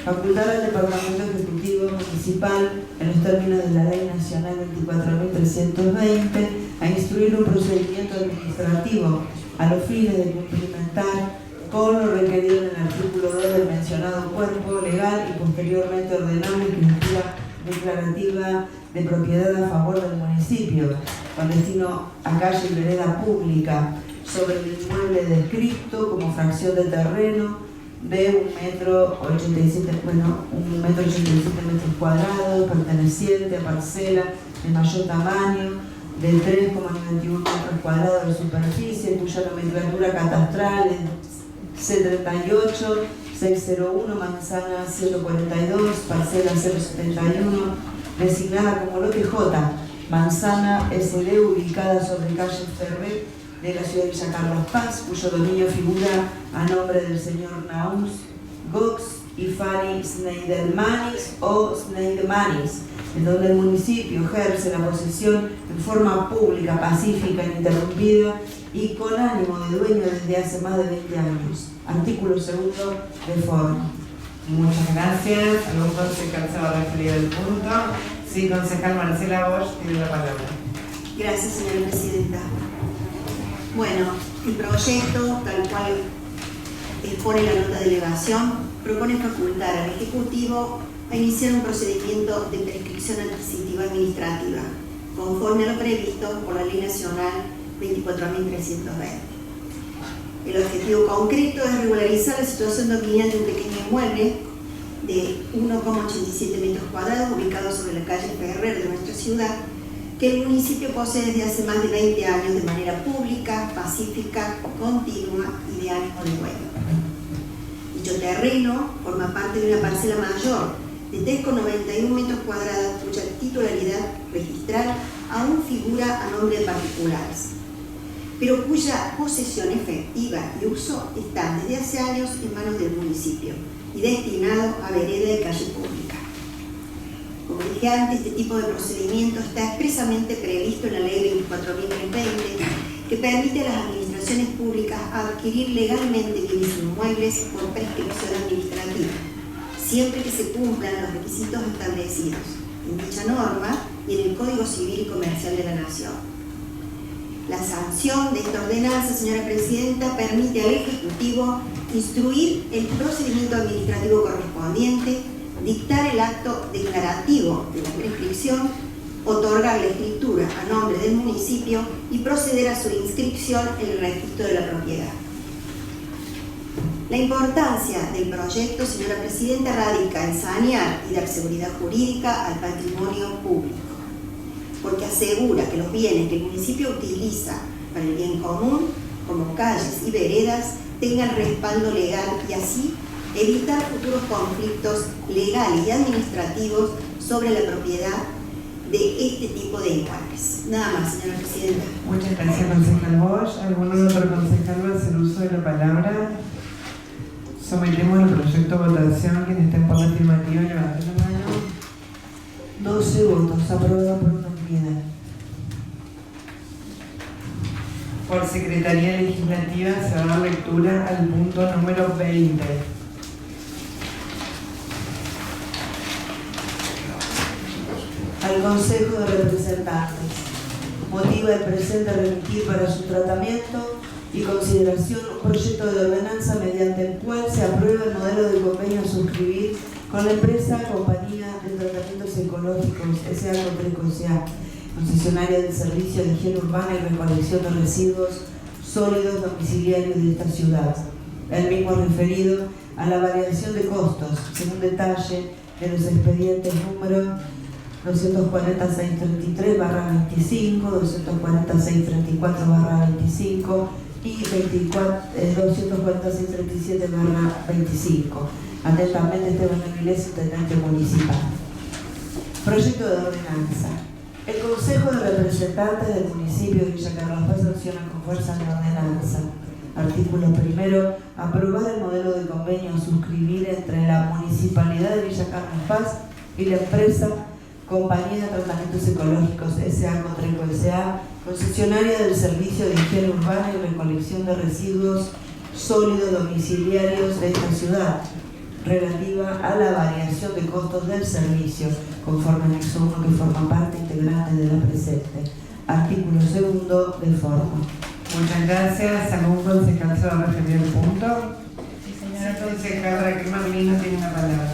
Facultar al Departamento Ejecutivo Municipal, en los términos de la Ley Nacional 24.320, a instruir un procedimiento administrativo a los fines de cumplimentar con lo requerido en el artículo 2 del mencionado cuerpo legal y posteriormente ordenar la escritura declarativa de propiedad a favor del municipio, con destino a calle y vereda pública, sobre el inmueble descrito como fracción de terreno de 1,87 metros cuadrados, perteneciente a parcela de mayor tamaño de 3,91 metros cuadrados de superficie, cuya nomenclatura catastral es C38, 601, manzana 142, parcela 071, designada como lote J, manzana SD, ubicada sobre calle Ferrer de la ciudad de Villa Carlos Paz, cuyo dominio figura a nombre del señor Nahum Cox y Fanny Schneider-Manis o Schneider-Manis, en donde el municipio ejerce la posesión en forma pública, pacífica, ininterrumpida y con ánimo de dueño desde hace más de 20 años. Artículo 2 de forma.
Muchas gracias. ¿Algún concejal se va a referir al punto? Sí, concejal Marcela Bosch tiene la palabra.
Gracias, señora presidenta. Bueno, el proyecto, tal cual expone la nota de delegación, propone facultar al Ejecutivo a iniciar un procedimiento de prescripción adquisitiva administrativa, conforme a lo previsto por la Ley Nacional 24.320. El objetivo concreto es regularizar la situación dominante de un pequeño inmueble de 1,87 metros cuadrados ubicado sobre la calle Ferrer de nuestra ciudad, que el municipio posee desde hace más de 20 años de manera pública, pacífica, continua y de ánimo de dueño. Dicho terreno forma parte de una parcela mayor de 3,91 metros cuadrados cuya titularidad registral aún figura a nombre de particulares, pero cuya posesión efectiva y uso están desde hace años en manos del municipio y destinado a vereda de calle pública. Como dije antes, este tipo de procedimiento está expresamente previsto en la Ley 24.320, que permite a las administraciones públicas adquirir legalmente bienes inmuebles por prescripción administrativa, siempre que se cumplan los requisitos establecidos en dicha norma y en el Código Civil y Comercial de la Nación. La sanción de esta ordenanza, señora presidenta, permite al Ejecutivo instruir el procedimiento administrativo correspondiente, dictar el acto declarativo de la prescripción, otorgar la escritura a nombre del municipio y proceder a su inscripción en el registro de la propiedad. La importancia del proyecto, señora presidenta, radica en sanear y dar seguridad jurídica al patrimonio público, porque asegura que los bienes que el municipio utiliza para el bien común, como calles y veredas, tengan respaldo legal y así evitar futuros conflictos legales y administrativos sobre la propiedad de este tipo de inmuebles. Nada más, señora presidenta.
Muchas gracias, concejal Bosch. ¿Algún otro concejal va a hacer uso de la palabra? Sometemos el proyecto a votación. Quienes estén por la afirmativa, levanten la mano.
12 votos, aprobado por unanimidad.
Por Secretaría Legislativa se va a dar lectura al punto número 20.
Al Consejo de Representantes. Motiva el presente remitir para su tratamiento y consideración un proyecto de ordenanza mediante el cual se aprueba el modelo de convenio a suscribir con la empresa Compañía de Tratamientos Ecológicos S.A. Cotreco S.A., concesionaria del servicio de higiene urbana y recolección de residuos sólidos domiciliarios de esta ciudad. El mismo referido a la variación de costos, según detalle de los expedientes número 240.633/25, 240.634/25 y 240.637/25. Atentamente, Esteban Avilés, intendente municipal. Proyecto de ordenanza. El Consejo de Representantes del municipio de Villa Carlos Paz sanciona con fuerza la ordenanza. Artículo 1. Aprobar el modelo de convenio a suscribir entre la Municipalidad de Villa Carlos Paz y la empresa Compañía de Tratamientos Ecológicos S.A. Cotreco S.A., concesionaria del servicio de higiene urbana y recolección de residuos sólidos domiciliarios de esta ciudad, relativa a la variación de costos del servicio, conforme al anexo 1 que forma parte integrante de la presente. Artículo 2 de forma.
Muchas gracias. ¿Algún concejal se va a referir al punto?
Sí, señora.
El concejal Raquel Marlino tiene la palabra.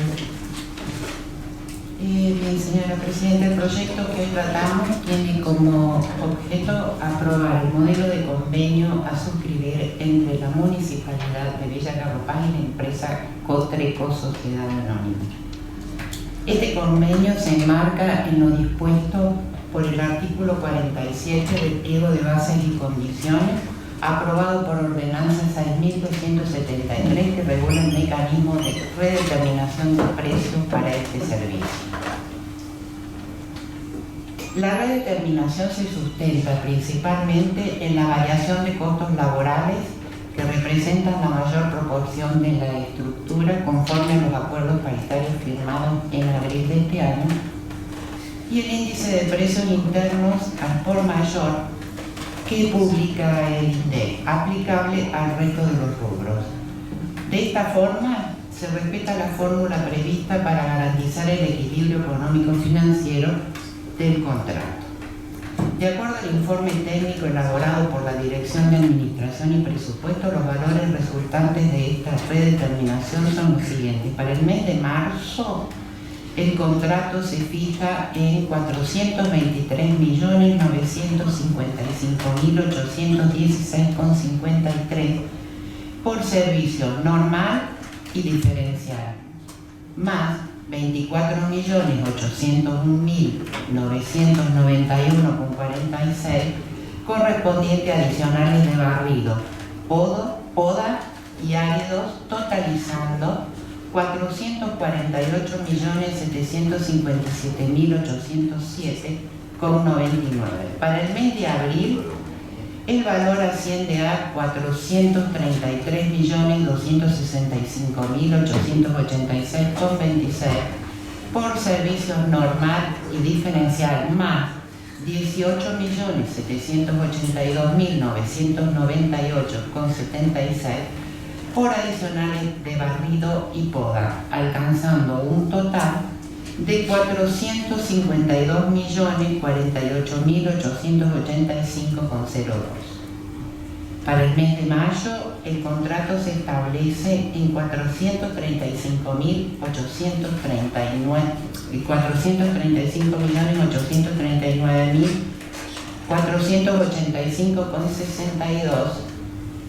Bien, señora presidenta, el proyecto que hoy tratamos tiene como objeto aprobar el modelo de convenio a suscribir entre la Municipalidad de Villa Carlos Paz y la empresa Cotreco Sociedad Anónima. Este convenio se enmarca en lo dispuesto por el artículo 47 del pliego de bases y condiciones, aprobado por ordenanza 6.273, que regula el mecanismo de redeterminación de precios para este servicio. La redeterminación se sustenta principalmente en la variación de costos laborales que representan la mayor proporción de la estructura conforme a los acuerdos paritarios firmados en abril de este año, y el índice de precios internos al por mayor que publica el INDEC, aplicable al resto de los rubros. De esta forma, se respeta la fórmula prevista para garantizar el equilibrio económico-financiero del contrato. De acuerdo al informe técnico elaborado por la Dirección de Administración y Presupuesto, los valores resultantes de esta redeterminación son los siguientes. Para el mes de marzo, el contrato se fija en 423.955.816,53 por servicio normal y diferencial, más 24.801.991,46 correspondiente a adicionales de barrido, poda y áridos, totalizando 448.757.807,99. Para el mes de abril, el valor asciende a 433.265.886,26 por servicio normal y diferencial, más 18.782.998,76 por adicionales de barrido y poda, alcanzando un total de 452.048.885,02. Para el mes de mayo, el contrato se establece en 435.839.485,62,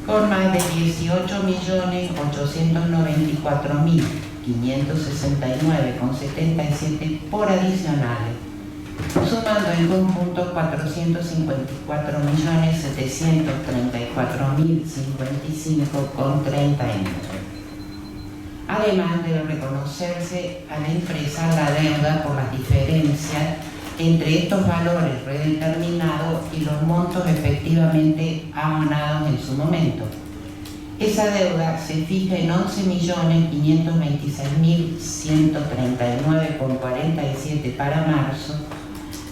con más de 18.894.569,77 por adicionales, sumando en conjunto 454.734.055,39. Además, debe reconocerse a la empresa la deuda por las diferencias entre estos valores predeterminados y los montos efectivamente abonados en su momento. Esa deuda se fija en 11.526.139,47 para marzo,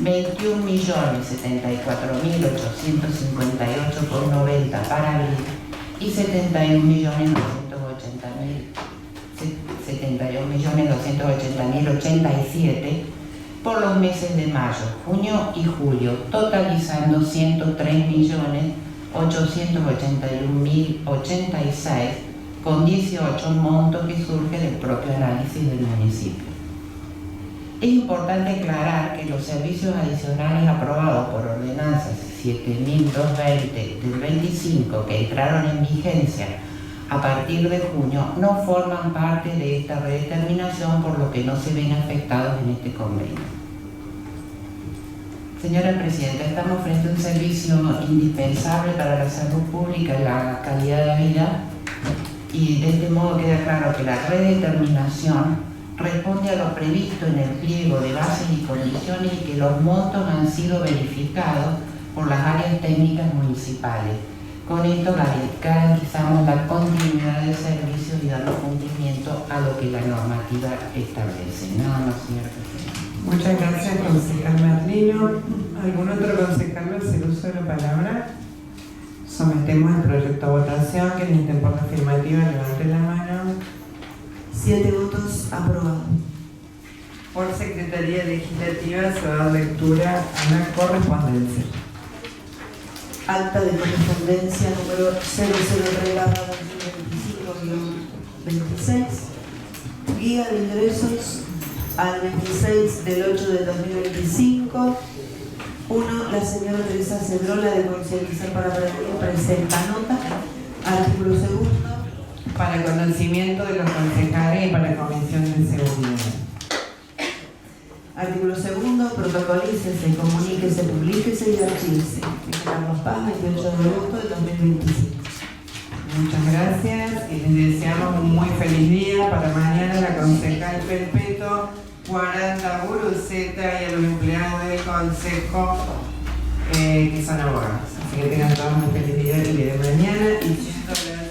21.074.858,90 para abril y 71.280.087 por los meses de mayo, junio y julio, totalizando 103.881.086 con 18 montos que surge del propio análisis del municipio. Es importante aclarar que los servicios adicionales aprobados por ordenanzas 7.220 del 25 que entraron en vigencia a partir de junio no forman parte de esta redeterminación, por lo que no se ven afectados en este convenio. Señora Presidenta, estamos frente a un servicio indispensable para la salud pública y la calidad de vida, y de este modo queda claro que la redeterminación responde a lo previsto en el pliego de bases y condiciones y que los montos han sido verificados por las áreas técnicas municipales. Con esto garantizamos la continuidad del servicio y damos cumplimiento a lo que la normativa establece. Nada más, señor presidente.
Muchas gracias, concejal Marlino. ¿Algún otro concejal hace uso de la palabra? Sometemos el proyecto a votación. Que necesiten por la afirmativa, levanten la mano.
7 votos aprobados.
Por Secretaría Legislativa se va a dar lectura a la correspondencia.
Acta de correspondencia número 003/2025-26. Guía de ingresos al 26 del 8 del 2025. 1. La señora Teresa Cedrola, de Concientizar para Prevenir, presenta nota. Artículo 2.
Para el conocimiento de los concejales y para la Comisión de Seguridad.
Artículo 2. Protocolícese, comuníquese, publíquese y archívese. Carlos Paz, 28 de agosto del 2025.
Muchas gracias y les deseamos un muy feliz día. Para mañana la concejal Perpeto 40 Buruceta y a los empleados del consejo que son abogados. Así que tengan todos un feliz día el día de mañana y siendo las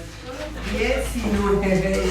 19.